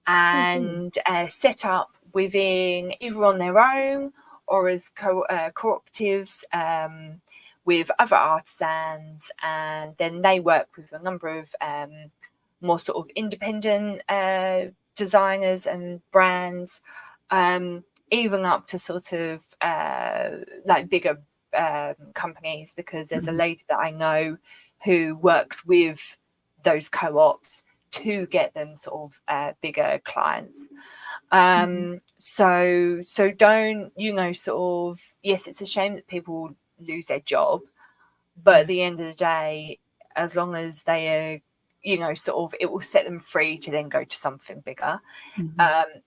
and set up within either on their own or as cooperatives with other artisans, and then they work with a number of more sort of independent designers and brands, even up to sort of like bigger companies, because there's a lady that I know who works with those co-ops to get them sort of bigger clients. So don't, sort of, yes, it's a shame that people lose their job, but at the end of the day, as long as they are, sort of, it will set them free to then go to something bigger,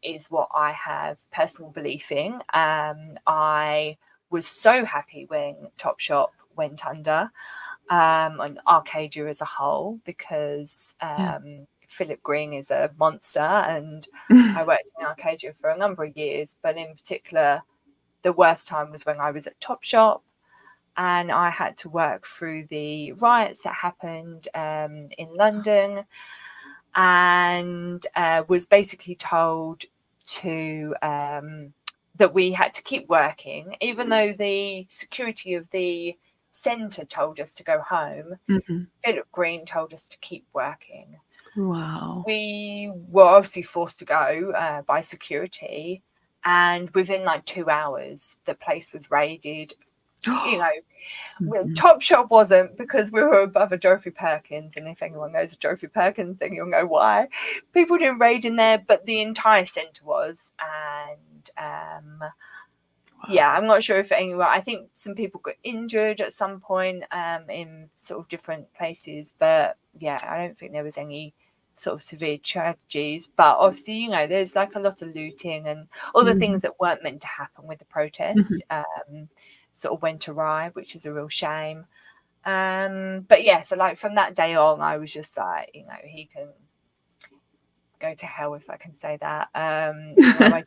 is what I have personal belief in. I was so happy when Topshop went under, and Arcadia as a whole, because Philip Green is a monster, and I worked in Arcadia for a number of years, but in particular, the worst time was when I was at Topshop, and I had to work through the riots that happened in London, and was basically told to that we had to keep working, even though the security of the centre told us to go home. Philip Green told us to keep working. Wow. We were obviously forced to go by security, and within like 2 hours, the place was raided. Topshop wasn't, because we were above a Dorothy Perkins, and if anyone knows a Dorothy Perkins thing, you'll know why. People didn't raid in there, but the entire centre was, and Yeah, I'm not sure if anyone. I think some people got injured at some point in sort of different places, but yeah, I don't think there was any sort of severe tragedies. But obviously, you know, there's like a lot of looting and all the things that weren't meant to happen with the protest sort of went awry, which is a real shame. But yeah, so like from that day on, I was just like, you know, he can go to hell, if I can say that. You know,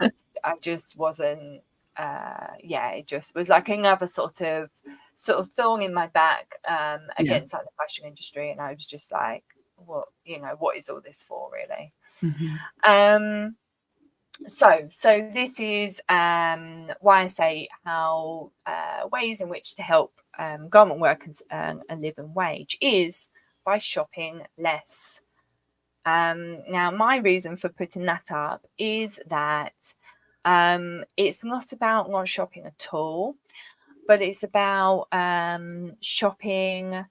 I just wasn't. Yeah, it just was like another sort of thorn in my back against like the fashion industry, and I was just like, what, you know, what is all this for, really? So this is why I say how ways in which to help garment workers earn a living wage is by shopping less. Now, my reason for putting that up is that it's not about not shopping at all, but it's about shopping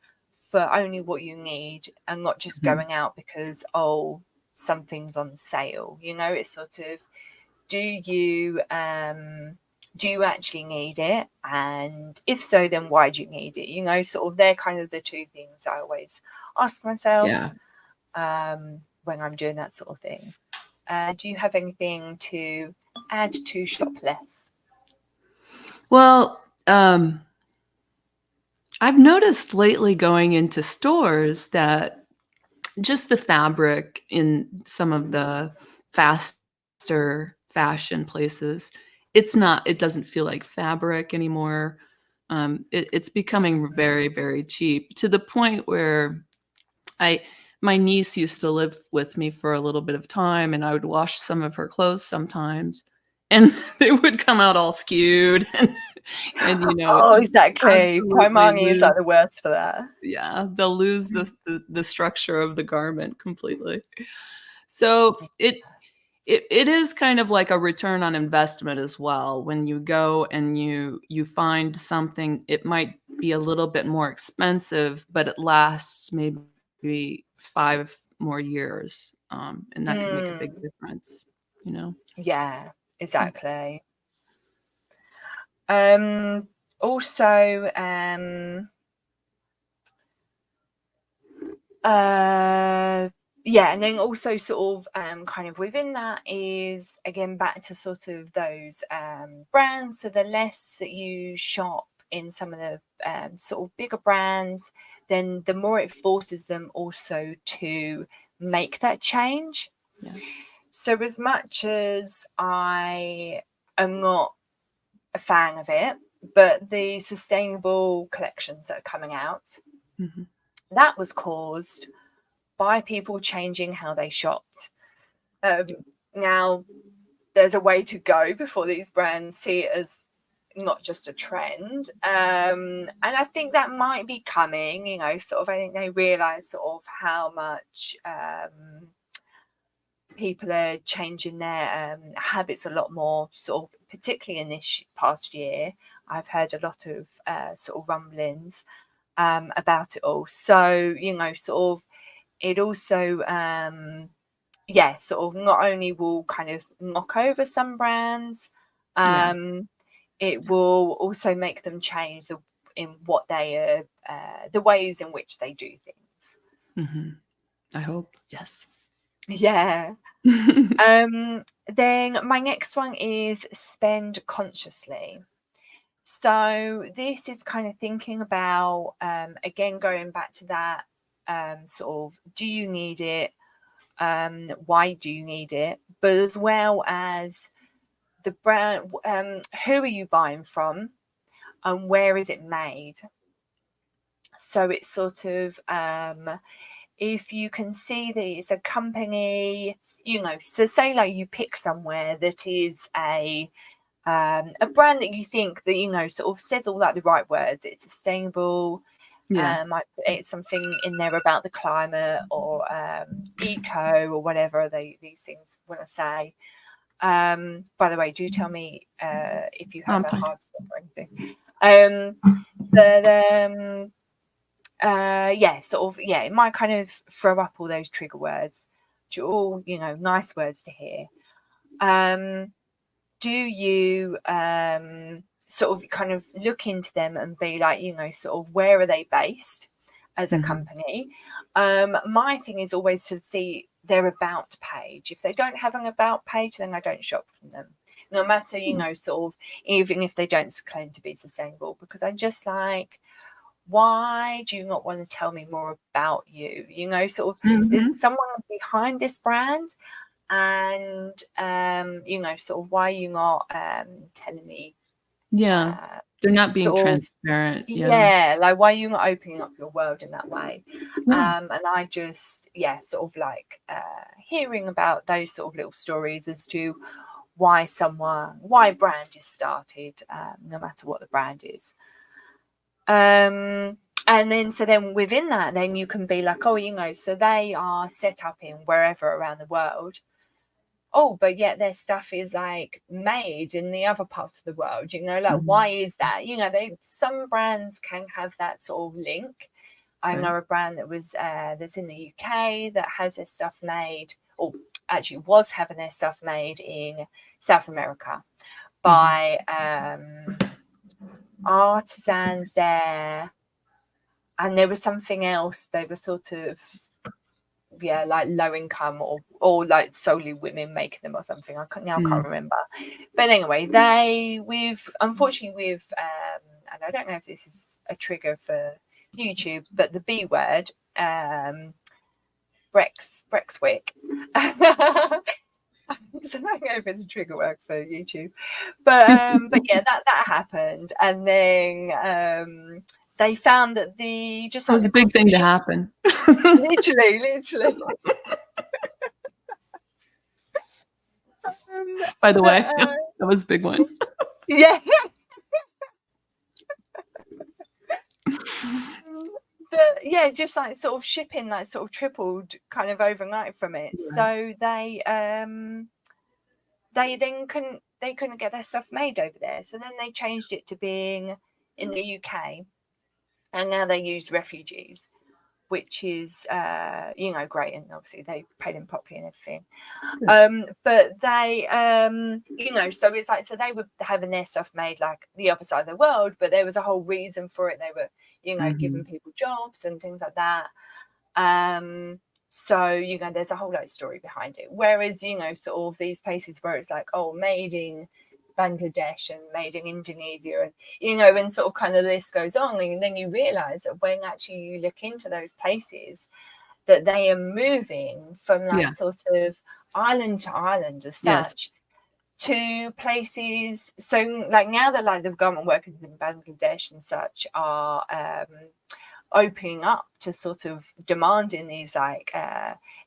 for only what you need and not just going out because, oh, something's on sale. You know, it's sort of, do you actually need it? And if so, then why do you need it? You know, sort of they're kind of the two things I always ask myself. When I'm doing that sort of thing. Do you have anything to add to shop less? Well, I've noticed lately going into stores that just the fabric in some of the faster fashion places, it doesn't feel like fabric anymore. It's becoming very, very cheap to the point where my niece used to live with me for a little bit of time, and I would wash some of her clothes sometimes, and they would come out all skewed and you know, Oh, just exactly. absolutely Primani is like the worst for that. yeah, they'll lose the structure of the garment completely. So it is kind of like a return on investment as well. When you go and you find something, it might be a little bit more expensive, but it lasts maybe 5 more years, and that can make a big difference, you know? Yeah, exactly. Also, yeah, and then also sort of kind of within that is again back to sort of those brands. So the less that you shop in some of the sort of bigger brands, then the more it forces them also to make that change. Yeah. So as much as I am not a fan of it, but the sustainable collections that are coming out, that was caused by people changing how they shopped. Now, there's a way to go before these brands see it as not just a trend. And I think that might be coming, you know, sort of, I think they realize sort of how much people are changing their habits a lot more, sort of, particularly in this past year. I've heard a lot of sort of rumblings about it all. So, you know, sort of, it also, yeah, sort of not only will kind of knock over some brands, it will also make them change in what they are, the ways in which they do things. I hope, yes. Yeah. Then my next one is spend consciously. So this is kind of thinking about, again, going back to that sort of, do you need it? Why do you need it? But as well as the brand, who are you buying from and where is it made? So it's sort of, if you can see that it's a company, you know, so say like you pick somewhere that is a brand that you think that, you know, sort of says all like the right words, it's sustainable, might put something in there about the climate or eco or whatever these things want to say. By the way, do tell me if you have a hard stop or anything. Yeah, sort of, yeah, it might kind of throw up all those trigger words, which are all, you know, nice words to hear. Do you sort of kind of look into them and be like, you know, sort of where are they based as a company. My thing is always to see their about page. If they don't have an about page, then I don't shop from them, no matter, you know, sort of, even if they don't claim to be sustainable, because I'm just like, why do you not want to tell me more about you? You know, sort of, there's someone behind this brand, and you know, sort of, why are you not telling me? Yeah, they're not being sort of, transparent. yeah, like, why are you not opening up your world in that way? Yeah. And I just, yeah, sort of like hearing about those sort of little stories as to why brand is started, no matter what the brand is. And then within that, then you can be like, oh, you know, so they are set up in wherever around the world. Oh, but yet their stuff is like made in the other parts of the world, you know, like, why is that? You know, some brands can have that sort of link. I know a brand that was that's in the UK that has their stuff made, or actually was having their stuff made in South America by artisans there, and there was something else. They were sort of, yeah, like low income, or like solely women making them or something. I can't remember. But anyway, unfortunately and I don't know if this is a trigger for YouTube, but the B word, Brexwick. So I don't know if it's a trigger word for YouTube, but yeah, that happened, and then they found that It was a big thing to happen. literally. By the way, that was a big one. Yeah. Yeah, just like sort of shipping, like sort of tripled kind of overnight from it. So they then couldn't get their stuff made over there. So then they changed it to being in the UK, and now they use refugees, which is you know, great, and obviously they paid them properly and everything. But they you know, so it's like, so they were having their stuff made like the other side of the world, but there was a whole reason for it. They were, you know, giving people jobs and things like that. So, you know, there's a whole lot of story behind it. Whereas, you know, sort of these places where it's like, oh, made in Bangladesh and made in Indonesia, and, you know, and sort of kind of the list goes on. And then you realize that when actually you look into those places, that they are moving from like sort of island to island as such, to places. So like now that like the government workers in Bangladesh and such are opening up to sort of demanding these like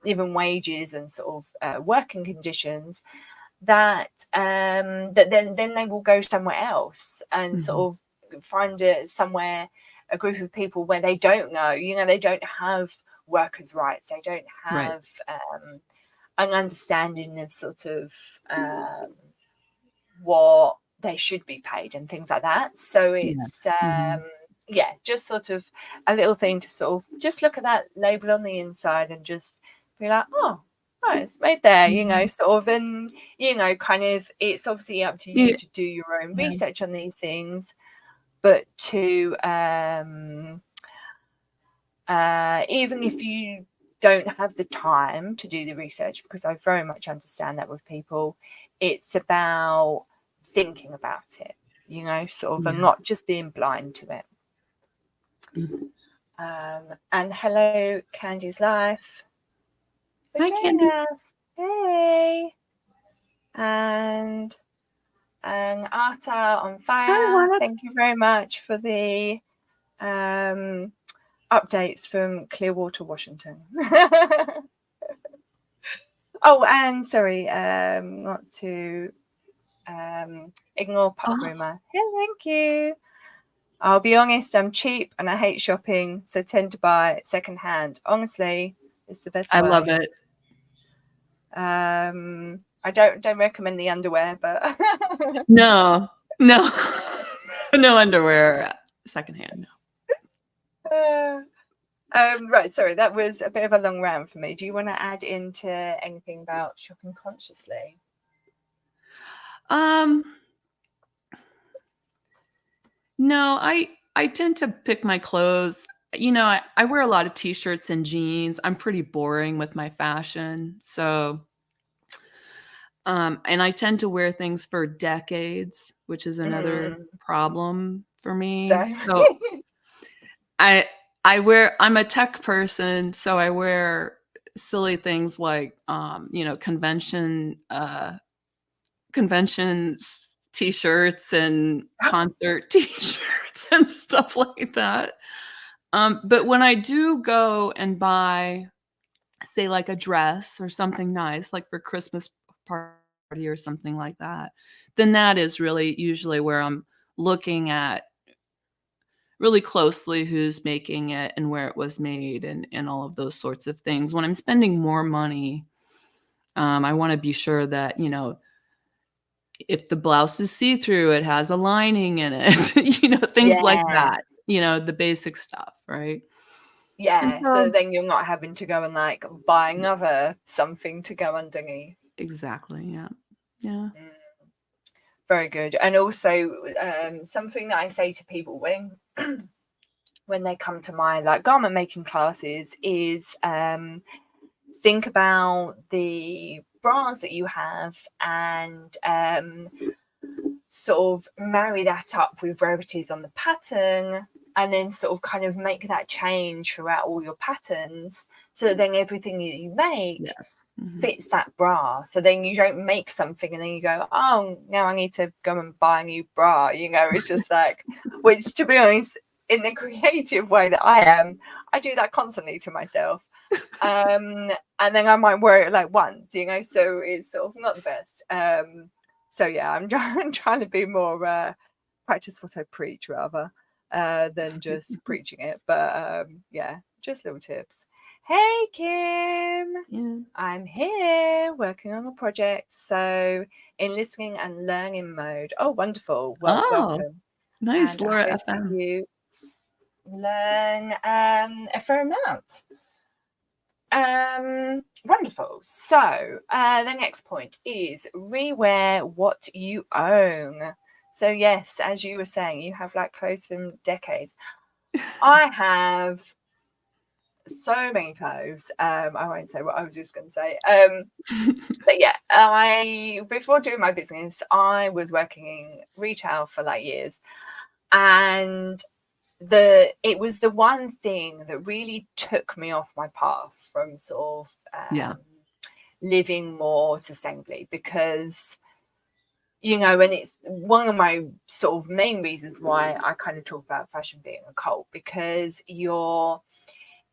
living wages and sort of working conditions, that then they will go somewhere else and sort of find a group of people where they don't know, you know, they don't have workers' rights, they don't have an understanding of sort of what they should be paid and things like that. So it's yeah, just sort of a little thing to sort of just look at that label on the inside and just be like, oh, it's made there, you know, sort of. And, you know, kind of, it's obviously up to you to do your own research on these things, but to even if you don't have the time to do the research, because I very much understand that with people, it's about thinking about it, you know, sort of, and not just being blind to it. And hello, Candy's Life. Hi, Candy. Hey. And Arta on Fire. Thank you very much for the updates from Clearwater, Washington. Oh, and sorry, not to ignore Puck Rumor. Yeah, thank you. I'll be honest, I'm cheap and I hate shopping, so tend to buy secondhand. Honestly, it's the best way. I love it. I don't recommend the underwear, but no underwear secondhand. No. Right, sorry, that was a bit of a long rant for me. Do you want to add into anything about shopping consciously? No, I tend to pick my clothes. You know, I wear a lot of t-shirts and jeans. I'm pretty boring with my fashion. So, and I tend to wear things for decades, which is another Mm, problem for me. so So I I'm a tech person, so I wear silly things like you know, conventions t-shirts and concert t-shirts and stuff like that. But when I do go and buy, say, like a dress or something nice, like for Christmas party or something like that, then that is really usually where I'm looking at really closely who's making it and where it was made and all of those sorts of things. When I'm spending more money, I want to be sure that, you know, if the blouse is see-through, it has a lining in it, you know, things like yeah, that, you know, the basic stuff, right? And yeah. So so then you're not having to go and like buy another something to go underneath. exactly, yeah. Yeah. Mm, very good. And also, something that I say to people when they come to my like garment making classes is think about the bras that you have and sort of marry that up with where it is on the pattern, and then sort of kind of make that change throughout all your patterns, so that then everything that you make Yes. Mhm. fits that bra. So then you don't make something and then you go, oh, now I need to go and buy a new bra. You know, it's just like, which to be honest, in the creative way that I am, I do that constantly to myself. And then I might wear it like once, you know, so it's sort of not the best. So yeah, I'm trying to be more practice what I preach rather than just preaching it. But yeah, just little tips. Hey Kim, Yeah. I'm here working on a project. So in listening and learning mode. Oh, wonderful. Well, Oh, welcome. nice, And I Laura hope that FM. you learn a fair amount. Wonderful. So the next point is rewear what you own. So yes, as you were saying, you have like clothes from decades. I have so many clothes. I won't say what I was just going to say. But yeah, I before doing my business, I was working in retail for like years, and it was the one thing that really took me off my path from sort of Yeah. living more sustainably, because you know, and it's one of my sort of main reasons why I kind of talk about fashion being a cult, because you're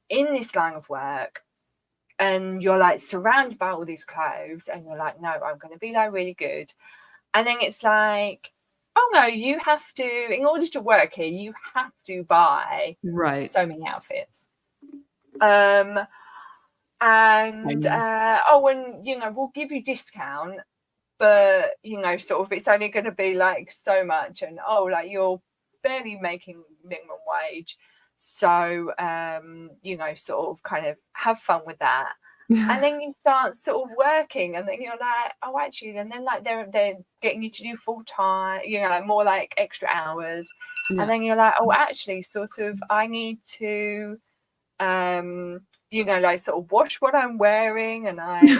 in this line of work and you're like surrounded by all these clothes and you're like, no, I'm going to be like really good. And then it's like, oh no, you have to, in order to work here, you have to buy Right. so many outfits. I And know. oh, and you know, we'll give you discount, but you know, sort of it's only going to be like so much, and oh, like you're barely making minimum wage. So you know, sort of kind of have fun with that. And then you start sort of working, and then you're like, oh, actually, and then like they're getting you to do full time, you know, like more like extra hours, and Yeah. then you're like, oh, actually, sort of, I need to, you know, like sort of wash what I'm wearing, and I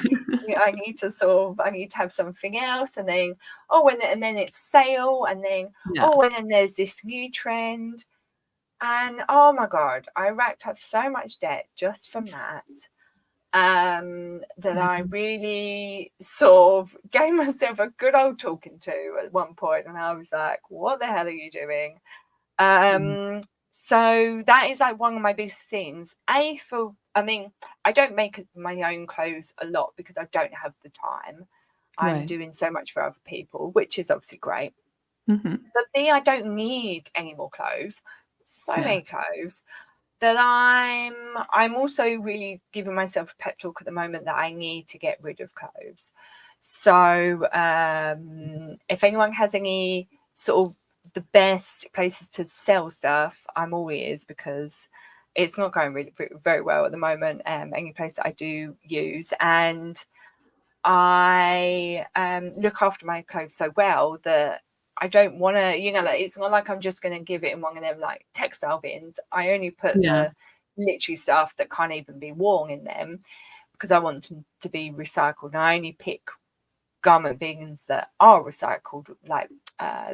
need to sort of, I need to have something else, and then oh, and then it's sale, and then Yeah. oh, and then there's this new trend, and oh my god, I racked up so much debt just from that. That I really sort of gave myself a good old talking to at one point, and I was like, what the hell are you doing? Mhm. So that is like one of my biggest sins. I mean, I don't make my own clothes a lot because I don't have the time. I'm Right. doing so much for other people, which is obviously great. Mhm. But B, I don't need any more clothes. So Yeah. many clothes that I'm also really giving myself a pep talk at the moment that I need to get rid of clothes. So if anyone has any sort of the best places to sell stuff, I'm all ears, because it's not going really very well at the moment. Any place that I do use, and I look after my clothes so well that I don't want to, like, it's not like I'm just going to give it in one of them like textile bins. I only put the literally stuff that can't even be worn in them because I want them to be recycled. And I only pick garment bins that are recycled, like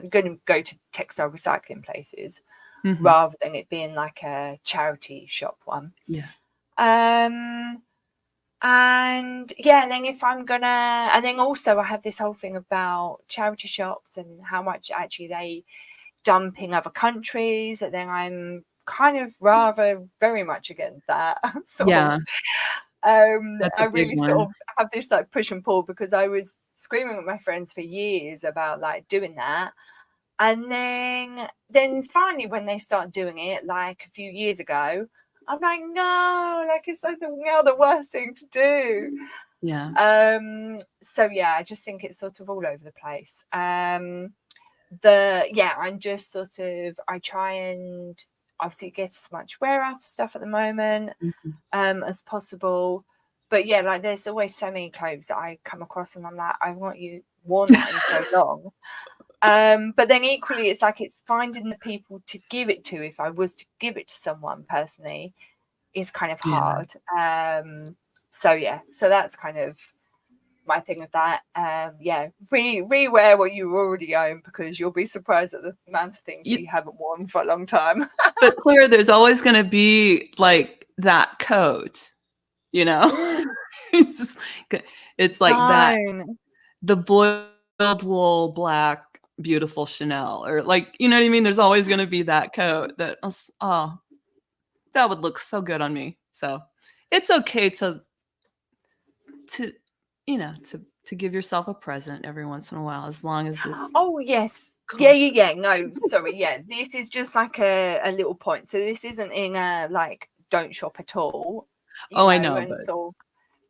going to go to textile recycling places rather than it being like a charity shop one. Yeah. And yeah, and then if I'm gonna, and then also I have this whole thing about charity shops and how much actually they dump in other countries, and then I'm kind of rather very much against that. That's I a big really one. sort of have this like push and pull because I was screaming at my friends for years about like doing that. And then finally when they started doing it like a few years ago, I'm like, no, like it's like the worst thing to do. Yeah. So yeah, I just think it's sort of all over the place. I'm just sort of, I try and obviously get as much wear out of stuff at the moment as possible. But yeah, like there's always so many clothes that I come across and I'm like, I want you worn that in so long. But then equally, it's like it's finding the people to give it to. If I was to give it to someone personally, is kind of hard. So that's kind of my thing with that. Rewear what you already own because you'll be surprised at the amount of things that you haven't worn for a long time. But Claire, there's always going to be like that coat, it's just, it's like that, the boiled wool black beautiful Chanel, or like, you know what I mean? There's always going to be that coat that, that would look so good on me. So it's okay to give yourself a present every once in a while, as long as it's no, sorry, this is just like a little point, so this isn't in a like don't shop at all, I know, and but... so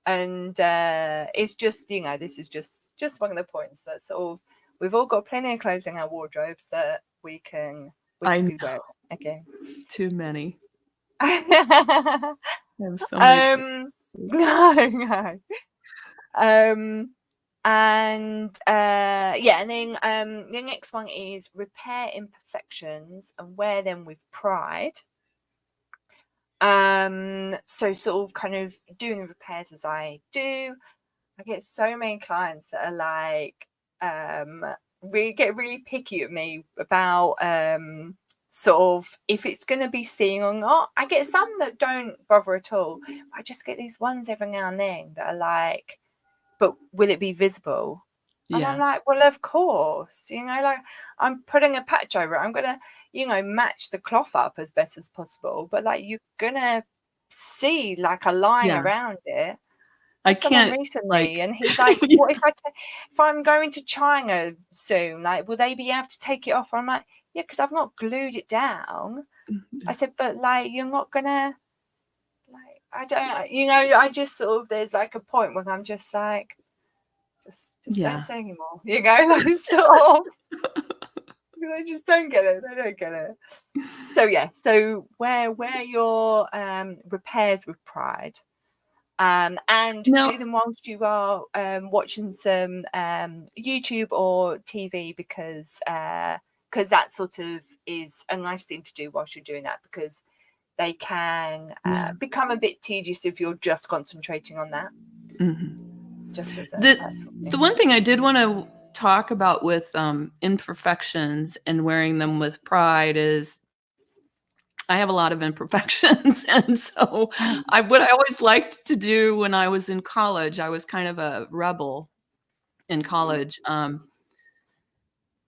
it's just, this is just one of the points that sort of, we've all got plenty of clothes in our wardrobes that we can be wearing again. Too many. I have so many. No. And then the next one is repair imperfections and wear them with pride. So sort of kind of doing the repairs as I do. I get so many clients that are like really picky at me about sort of if it's going to be seen or not. I get some that don't bother at all. I just get these ones every now and then that are like, but will it be visible? And I'm like, well, of course, like I'm putting a patch over it. I'm going to, match the cloth up as best as possible. But like, you're going to see like a line around it. I can't recently, and he's like, what if I'm going to China soon? Like, will they be able to take it off? I'm like, yeah, because I've not glued it down. I said, but like, you're not gonna, like, I don't, I just sort of, there's like a point when I'm just like, just don't say anymore, like sort of, because I just don't get it. I don't get it. So wear your repairs with pride. And do them whilst you are watching some YouTube or TV, because that sort of is a nice thing to do whilst you're doing that, because they can become a bit tedious if you're just concentrating on that. Just as the one thing I did want to talk about with imperfections and wearing them with pride is, I have a lot of imperfections. And so what I always liked to do when I was in college, I was kind of a rebel in college. I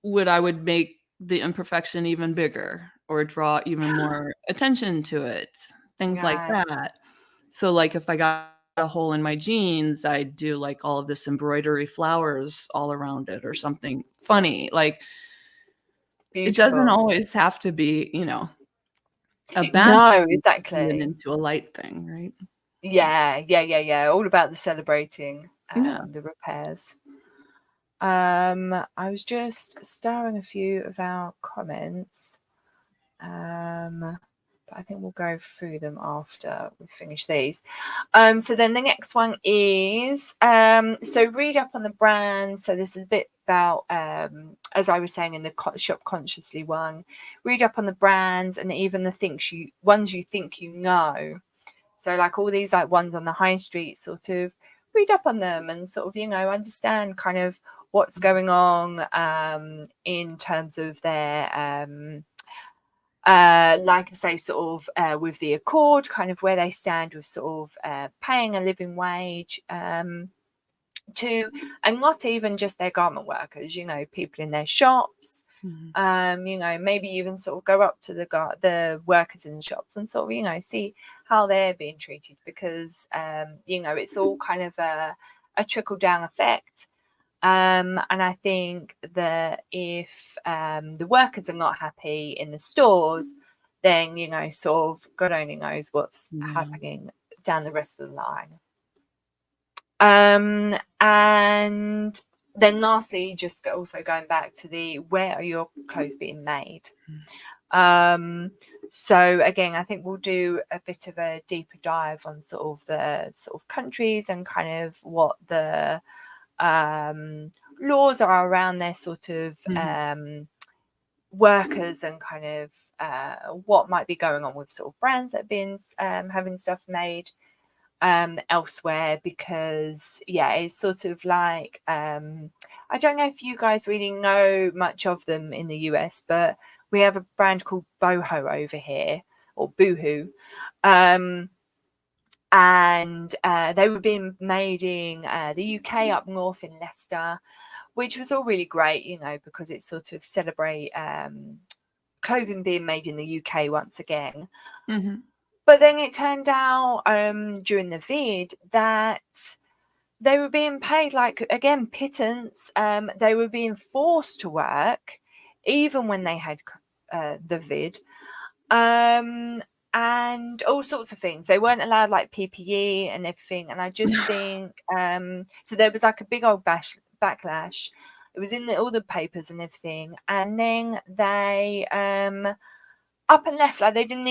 would make the imperfection even bigger or draw even more attention to it. Things like that. So like if I got a hole in my jeans, I'd do like all of this embroidery flowers all around it or something funny. Like beautiful. It doesn't always have to be, a bad exactly into a light thing, right? All about the celebrating the repairs. I was just starring a few of our comments, but I think we'll go through them after we finish these. So then the next one is so read up on the brand. So this is a bit about, as I was saying in the shop consciously one, read up on the brands and even the ones you think you know. So like all these like ones on the high street, sort of read up on them and sort of, understand kind of what's going on in terms of their like I say, sort of with the Accord, kind of where they stand with sort of paying a living wage to, and not even just their garment workers, people in their shops, maybe even sort of go up to the workers in the shops and sort of, see how they're being treated, because, it's all kind of a trickle down effect. And I think that if the workers are not happy in the stores, then, sort of God only knows what's happening down the rest of the line. And then lastly, just also going back to where are your clothes being made? So again, I think we'll do a bit of a deeper dive on sort of the sort of countries and kind of what the laws are around their sort of workers, and kind of what might be going on with sort of brands that have been having stuff made elsewhere, because it's sort of like I don't know if you guys really know much of them in the US, but we have a brand called Boho over here, or Boohoo, and they were being made in the UK, up north in Leicester, which was all really great, because it sort of celebrate clothing being made in the UK once again. But then it turned out during the vid that they were being paid, like, again, pittance. They were being forced to work even when they had the vid, and all sorts of things. They weren't allowed like PPE and everything. And I just think so there was like a big old backlash. It was in all the papers and everything. And then they up and left, like they didn't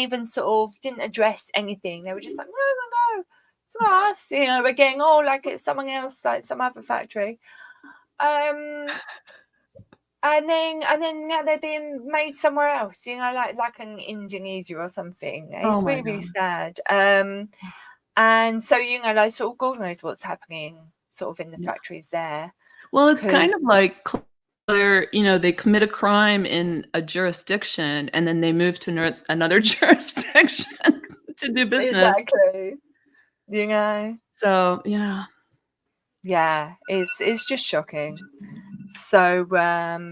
address anything. They were just like, no, it's not us, we're getting like it's someone else, like some other factory. And then now they're being made somewhere else, like in Indonesia or something. It's really, really sad. And so, like sort of God knows what's happening sort of in the factories there. Well, it's kind of like they commit a crime in a jurisdiction and then they move to another jurisdiction to do business. Exactly. So it's just shocking. So I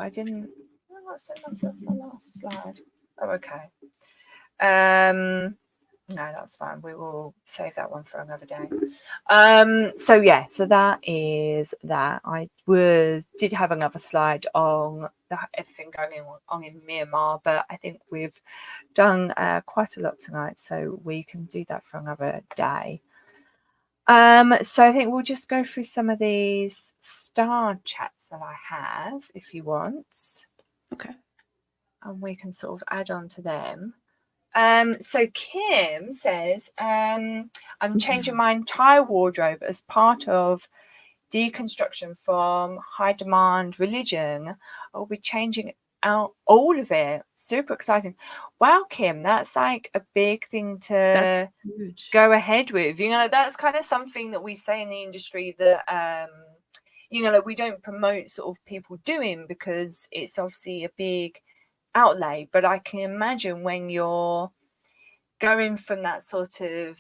didn't send myself my last slide. Oh, okay. No, that's fine. We will save that one for another day. So that is that. I did have another slide on everything going on in Myanmar, but I think we've done quite a lot tonight, so we can do that for another day. So I think we'll just go through some of these star chats that I have, if you want. Okay. And we can sort of add on to them. So Kim says, I'm changing my entire wardrobe as part of deconstruction from high demand religion. I'll be changing out all of it. Super exciting. Wow, Kim, that's like a big thing to go ahead with. That's kind of something that we say in the industry that that we don't promote sort of people doing, because it's obviously a big outlay. But I can imagine when you're going from that sort of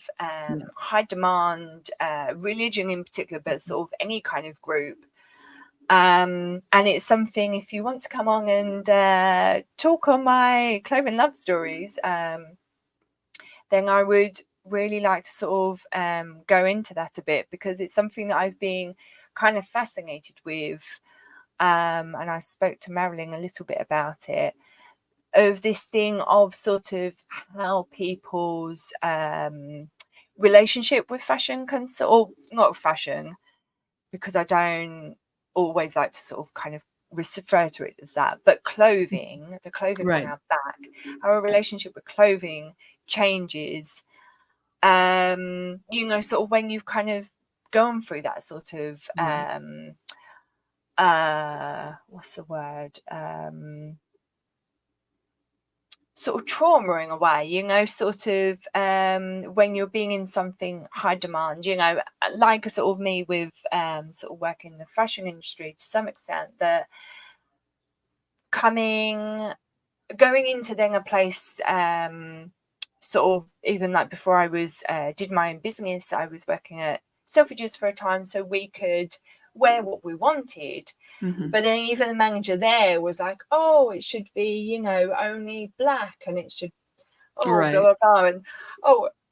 high demand religion in particular, but sort of any kind of group, and it's something, if you want to come on and talk on my clothing love stories, then I would really like to sort of go into that a bit, because it's something that I've been kind of fascinated with, and I spoke to Marilyn a little bit about it, of this thing of sort of how people's relationship with fashion can or not fashion, because I don't always like to sort of kind of refer to it as that, but clothing, the clothing on our back, how a relationship with clothing changes, sort of when you've kind of gone through that sort of what's the word, sort of trauma in a way, you know, sort of when you're being in something high demand, you know, like sort of me with sort of working in the fashion industry to some extent, that going into then a place sort of even like before I was did my own business, I was working at Selfridges for a time so we could wear what we wanted. But then even the manager there was like, oh, it should be, you know, only black, and it should, blah, blah, blah. And,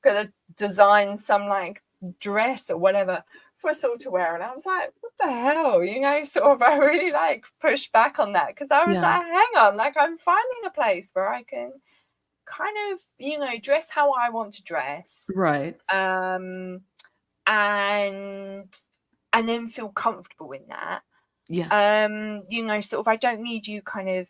gonna design some like dress or whatever for us all to wear. And I was like, what the hell? You know, sort of, I really like pushed back on that because I was like, hang on, like I'm finding a place where I can kind of, you know, dress how I want to dress. Right. And then feel comfortable in that. Yeah. You know, sort of, I don't need you kind of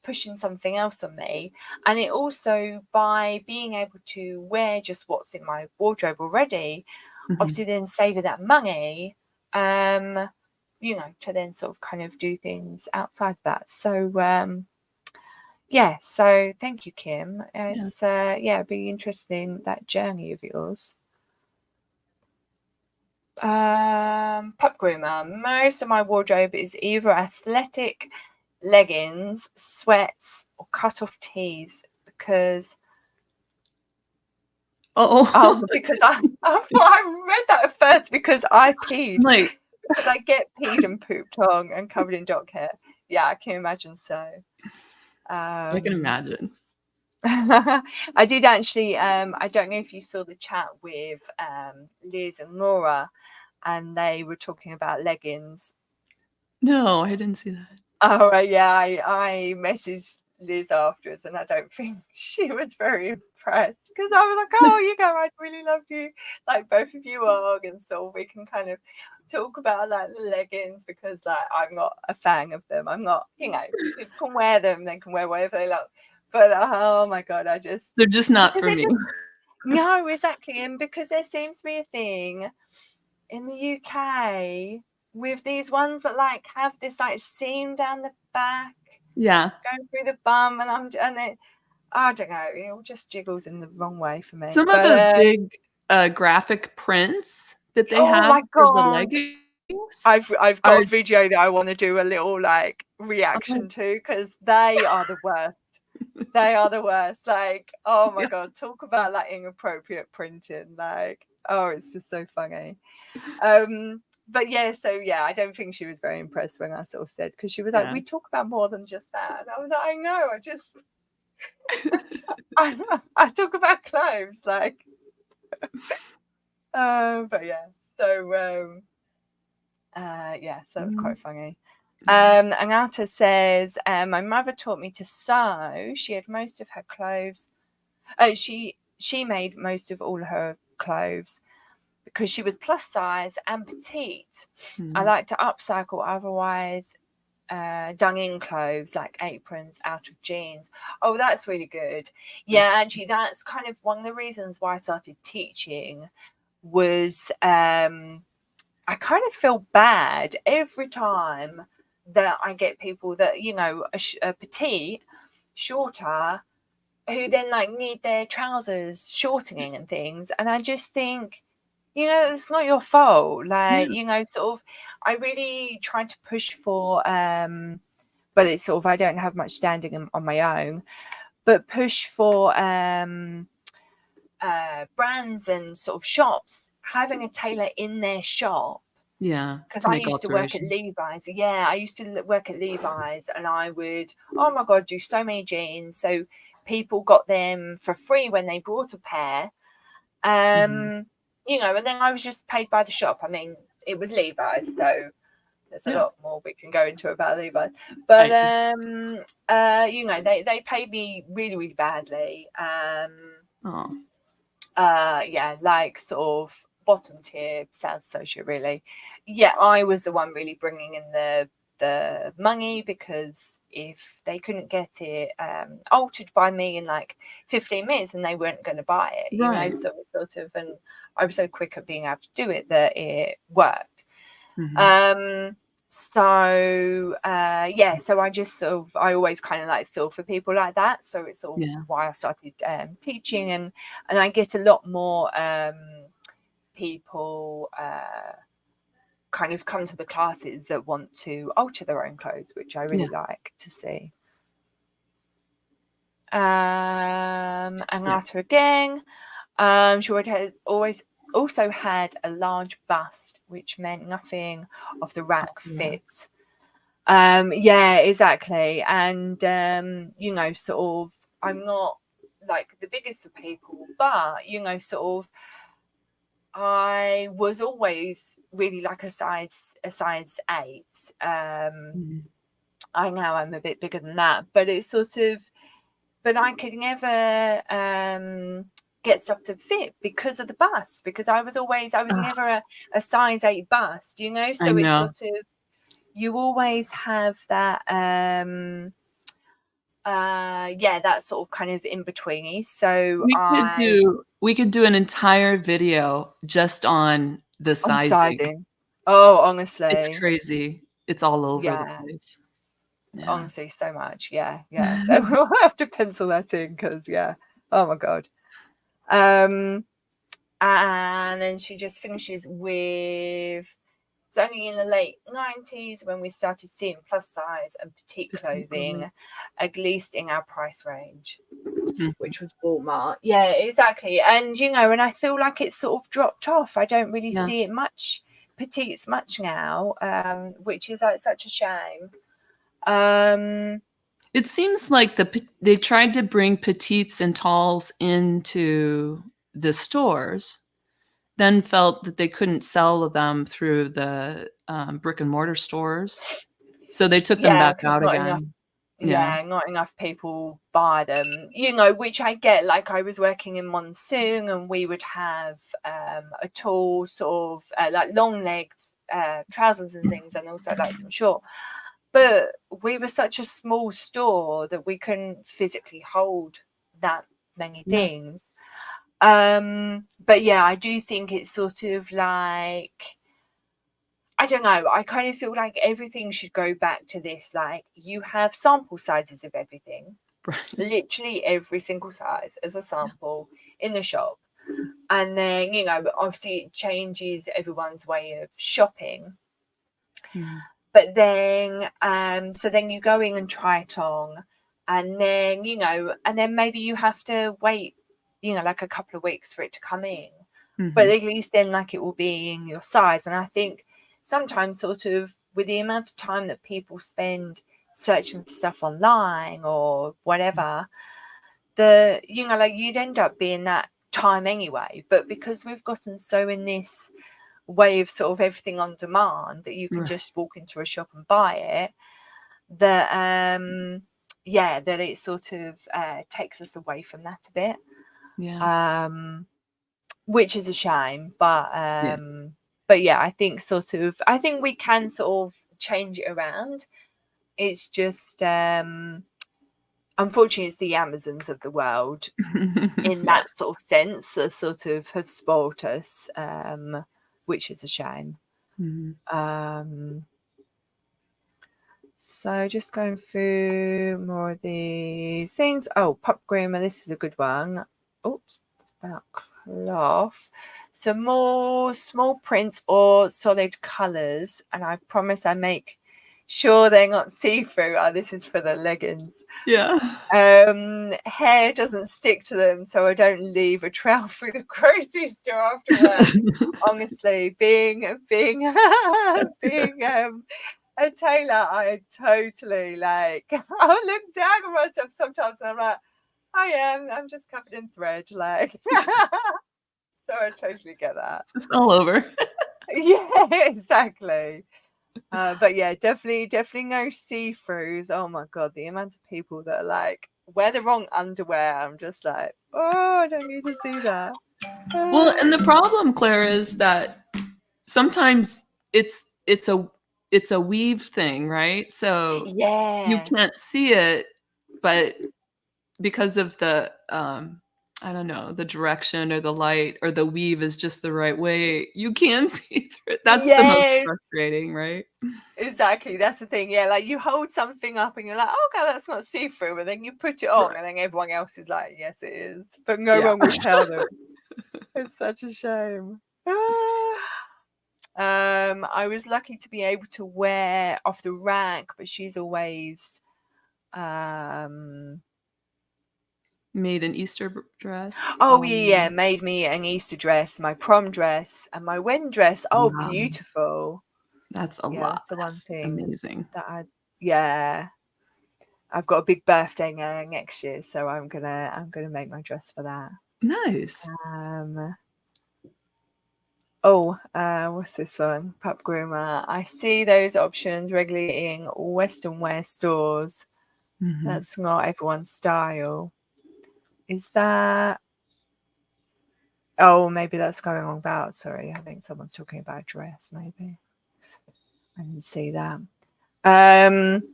pushing something else on me. And it also, by being able to wear just what's in my wardrobe already, obviously then saving that money, you know, to then sort of kind of do things outside that. So, yeah, so thank you, Kim. It's, it'd be interesting, that journey of yours. Pup groomer. Most of my wardrobe is either athletic leggings, sweats, or cut-off tees because because I read that at first because I peed. Like, because I get peed and pooped on and covered in dog hair. Yeah, I can imagine so. I can imagine. I did actually, I don't know if you saw the chat with Liz and Laura, and they were talking about leggings. No, I didn't see that. Oh, yeah, I messaged Liz afterwards, and I don't think she was very impressed because I was like, oh, you go, I really loved you. Like, both of you are, and so we can kind of talk about like the leggings because like I'm not a fan of them. I'm not, you know, people can wear them, they can wear whatever they like. But oh my God, they're just not for me. No, exactly. And because there seems to be a thing in the UK with these ones that like have this like seam down the back, going through the bum, and I don't know, it all just jiggles in the wrong way for me. Some of those big graphic prints that they have my for the God. leggings. I've got a video that I want to do a little like reaction to because they are the worst. They are the worst. Like, oh my God, talk about like inappropriate printing. Like, oh, it's just so funny. But yeah, so yeah, I don't think she was very impressed when I sort of said, because she was like, we talk about more than just that. And I was like, I know, I just I talk about clothes, like but yeah. So so it was quite funny. Anata says, my mother taught me to sew. She had most of her clothes. She made most of all her clothes because she was plus size and petite. I like to upcycle otherwise done in clothes like aprons out of jeans. Oh, that's really good. Yeah, actually, that's kind of one of the reasons why I started teaching was I kind of feel bad every time that I get people that, you know, are petite, shorter, who then like need their trousers shortening and things. And I just think, you know, it's not your fault. Like, you know, sort of, I really tried to push for, but it's sort of, I don't have much standing on my own, but push for brands and sort of shops having a tailor in their shop. Yeah, because I used to work at Levi's. Yeah, I used to work at Levi's, and I would, oh my God, do so many jeans. So people got them for free when they bought a pair. You know, and then I was just paid by the shop. I mean, it was Levi's, so there's a lot more we can go into about Levi's. But you know, they paid me really, really badly. Yeah, like sort of bottom tier sales associate, really. Yeah, I was the one really bringing in the the money, because if they couldn't get it altered by me in like 15 minutes, then they weren't going to buy it, you know. Right. So it's sort of, and I was so quick at being able to do it that it worked. So yeah, so I just sort of, I always kind of like feel for people like that. So it's sort of why I started teaching, and I get a lot more people kind of come to the classes that want to alter their own clothes, which I really like to see. And after again, she would always also had a large bust, which meant nothing of the rack fits. Yeah, exactly. And you know, sort of, I'm not like the biggest of people, but you know, sort of, I was always really like a size 8. I know I'm a bit bigger than that, but it's sort of, but I could never get stuff to fit because of the bust, because I was never a size 8 bust, you know. So it's sort of, you always have that that sort of kind of in betweeny. So we could do an entire video just on the sizing. Oh, honestly, it's crazy. It's all over the yeah. place. Honestly, so much. Yeah. We'll have to pencil that in, because oh my god. And then she just finishes with, it's only in the late 90s when we started seeing plus size and petite clothing, at least in our price range, which was Walmart. Yeah, exactly. And you know, and I feel like it's sort of dropped off. I don't really see it much, petites much now, which is like such a shame. It seems like they tried to bring petites and talls into the stores, then felt that they couldn't sell them through the brick and mortar stores, so they took them back out again. Not enough people buy them, you know, which I get. Like, I was working in Monsoon, and we would have a tall sort of like long legs trousers and things, and also like some short. But we were such a small store that we couldn't physically hold that many things. But yeah, I do think it's sort of like, I don't know, I kind of feel like everything should go back to this, like, you have sample sizes of everything, literally every single size as a sample in the shop. And then, you know, obviously it changes everyone's way of shopping. But then, so then you go in and try it on, and then, you know, and then maybe you have to wait, you know, like a couple of weeks for it to come in. But at least then, like, it will be in your size. And I think sometimes, sort of, with the amount of time that people spend searching for stuff online or whatever, you know, like, you'd end up being that time anyway. But because we've gotten so in this way of sort of everything on demand, that you can just walk into a shop and buy it, that that it sort of takes us away from that a bit, which is a shame. But yeah, I think we can sort of change it around. It's just unfortunately, it's the Amazons of the world in that sort of sense that sort of have spoilt us, which is a shame. So just going through more of these things. Oh, Pop Groomer, this is a good one. Oops, about cloth. So more small prints or solid colours, and I promise I make sure they're not see-through. Oh, this is for the leggings. Hair doesn't stick to them, so I don't leave a trail through the grocery store after work. Honestly, being a tailor, I totally, like, I'll look down on myself sometimes and I'm like, I'm just covered in thread, like. So I totally get that. Just all over. Yeah, exactly. But yeah, definitely no see-throughs. Oh my god, the amount of people that are like, wear the wrong underwear. I'm just like, oh, I don't need to see that. Well, and the problem, Claire, is that sometimes it's a it's a weave thing, right? So you Yeah. can't see it, but because of the I don't know, the direction or the light or the weave is just the right way, you can see through it. That's the most Yes, frustrating, right? exactly. That's the thing. Yeah, like you hold something up and you're like, oh, okay, that's not see-through, and then you put it on, Right. and then everyone else is like, yes, it is, but no Yeah. one will tell them. It's such a shame. I was lucky to be able to wear off the rack, but she's always Made an Easter dress. oh yeah, made me an Easter dress, my prom dress, and my wedding dress. Oh, Wow. beautiful. That's a Yeah, lot. that's the one That's thing amazing. that yeah. I've got a big birthday next year, so I'm gonna make my dress for that. Nice. What's this one? Pup groomer. I see those options regularly in Western wear stores. Mhm. That's not everyone's style. Is that? Oh, maybe that's going on about. Sorry, I think someone's talking about a dress. Maybe I didn't see that. And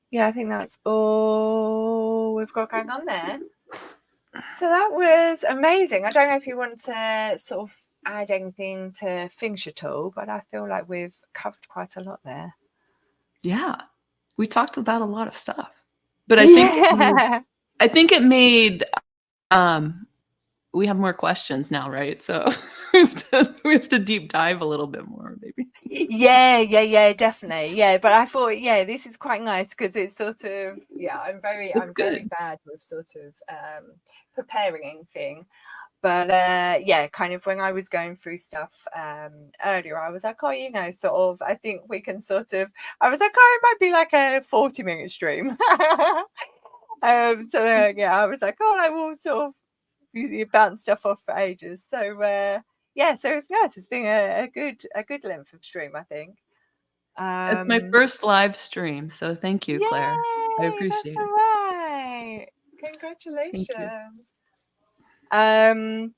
yeah, I think that's all we've got going on there. So that was amazing. I don't know if you want to sort of add anything to finish at all, but I feel like we've covered quite a lot there. Yeah. We talked about a lot of stuff. But I think it made we have more questions now, right? So we have to deep dive a little bit more, maybe. Yeah, definitely. Yeah, but I thought, yeah, this is quite nice because it's sort of, yeah, I'm very good. bad with sort of preparing anything. But yeah, kind of when I was going through stuff earlier, I was like, oh, you know, sort of, I think we can sort of, I was like, oh, it might be like a 40-minute stream. Yeah, I was like, oh, I will sort of you bounce stuff off for ages. So yeah, so it's nice. It's been a good length of stream, I think. It's my first live stream, so thank you, Claire. I Yay, appreciate that's all it. right. Congratulations. And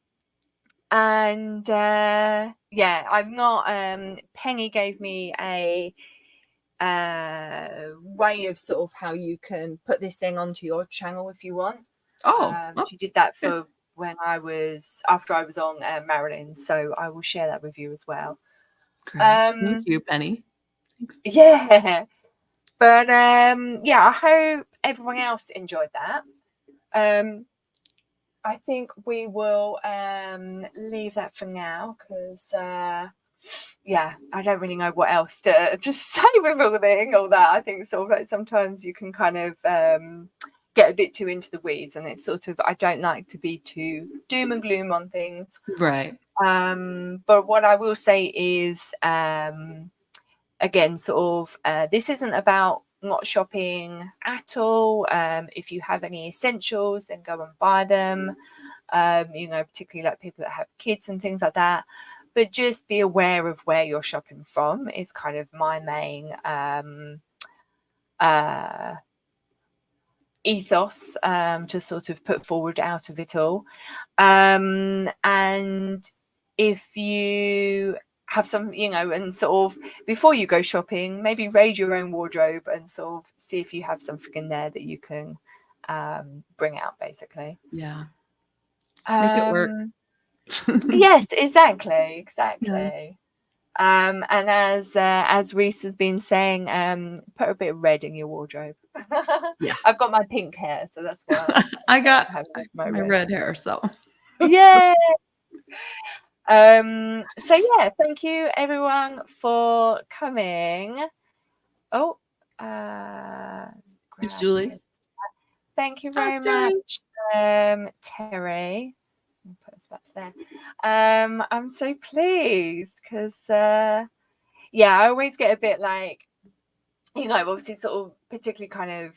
yeah, I've not Penny gave me a way of sort of how you can put this thing onto your channel if you want. She did that for when after I was on Marilyn, so I will share that with you as well. Great. Thank you, Penny. Thanks. Yeah, but yeah, I hope everyone else enjoyed that. I think we will leave that for now because yeah, I don't really know what else to just say with all that. I think sort of like sometimes you can kind of get a bit too into the weeds, and it's sort of, I don't like to be too doom and gloom on things. Right. But what I will say is, again, sort of, this isn't about not shopping at all. If you have any essentials, then go and buy them. You know, particularly like people that have kids and things like that. But just be aware of where you're shopping from is kind of my main ethos to sort of put forward out of it all. And if you have some, you know, and sort of before you go shopping, maybe raid your own wardrobe and sort of see if you have something in there that you can bring out, basically. Yeah. Make it work. Yes, exactly. Yeah. And as Reese has been saying, put a bit of red in your wardrobe. Yeah. I've got my pink hair, so that's why I got my red hair, so yeah. So yeah, thank you everyone for coming. Oh, Thanks, Julie. Thank you very much, Terry. I'll put us back to there. I'm so pleased because yeah, I always get a bit like, you know, obviously sort of particularly kind of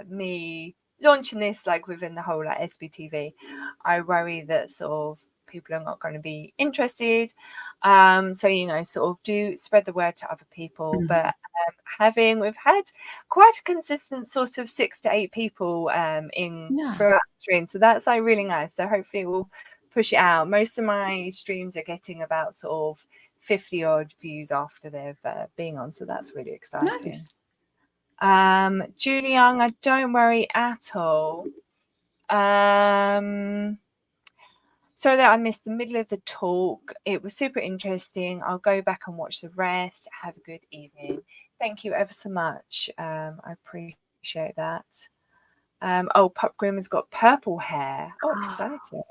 me launching this like within the whole like SBTV, I worry that sort of people are not going to be interested. So, you know, sort of do spread the word to other people. But we've had quite a consistent sort of 6 to 8 people in throughout the stream. So that's like really nice. So hopefully we'll push it out. Most of my streams are getting about sort of 50 odd views after they've been on, so that's really exciting. Nice. Julie Young, I don't worry at all. Sorry that I missed the middle of the talk. It was super interesting. I'll go back and watch the rest. Have a good evening. Thank you ever so much. I appreciate that. Oh, Pup Grim has got purple hair. Oh, exciting.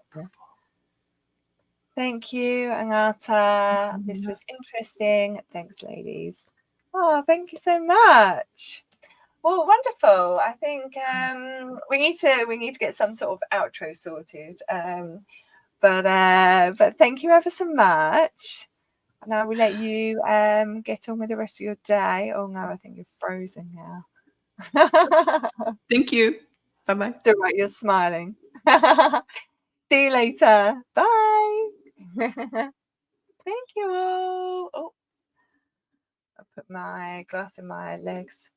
Thank you, Angata. This was interesting. Thanks, ladies. Oh, thank you so much. Well, wonderful. I think we need to get some sort of outro sorted. But thank you ever so much. And I will let you get on with the rest of your day. Oh no, I think you're frozen now. Thank you. Bye-bye. It's all right, you're smiling. See you later. Bye. Thank you all. Oh, I put my glass in my legs.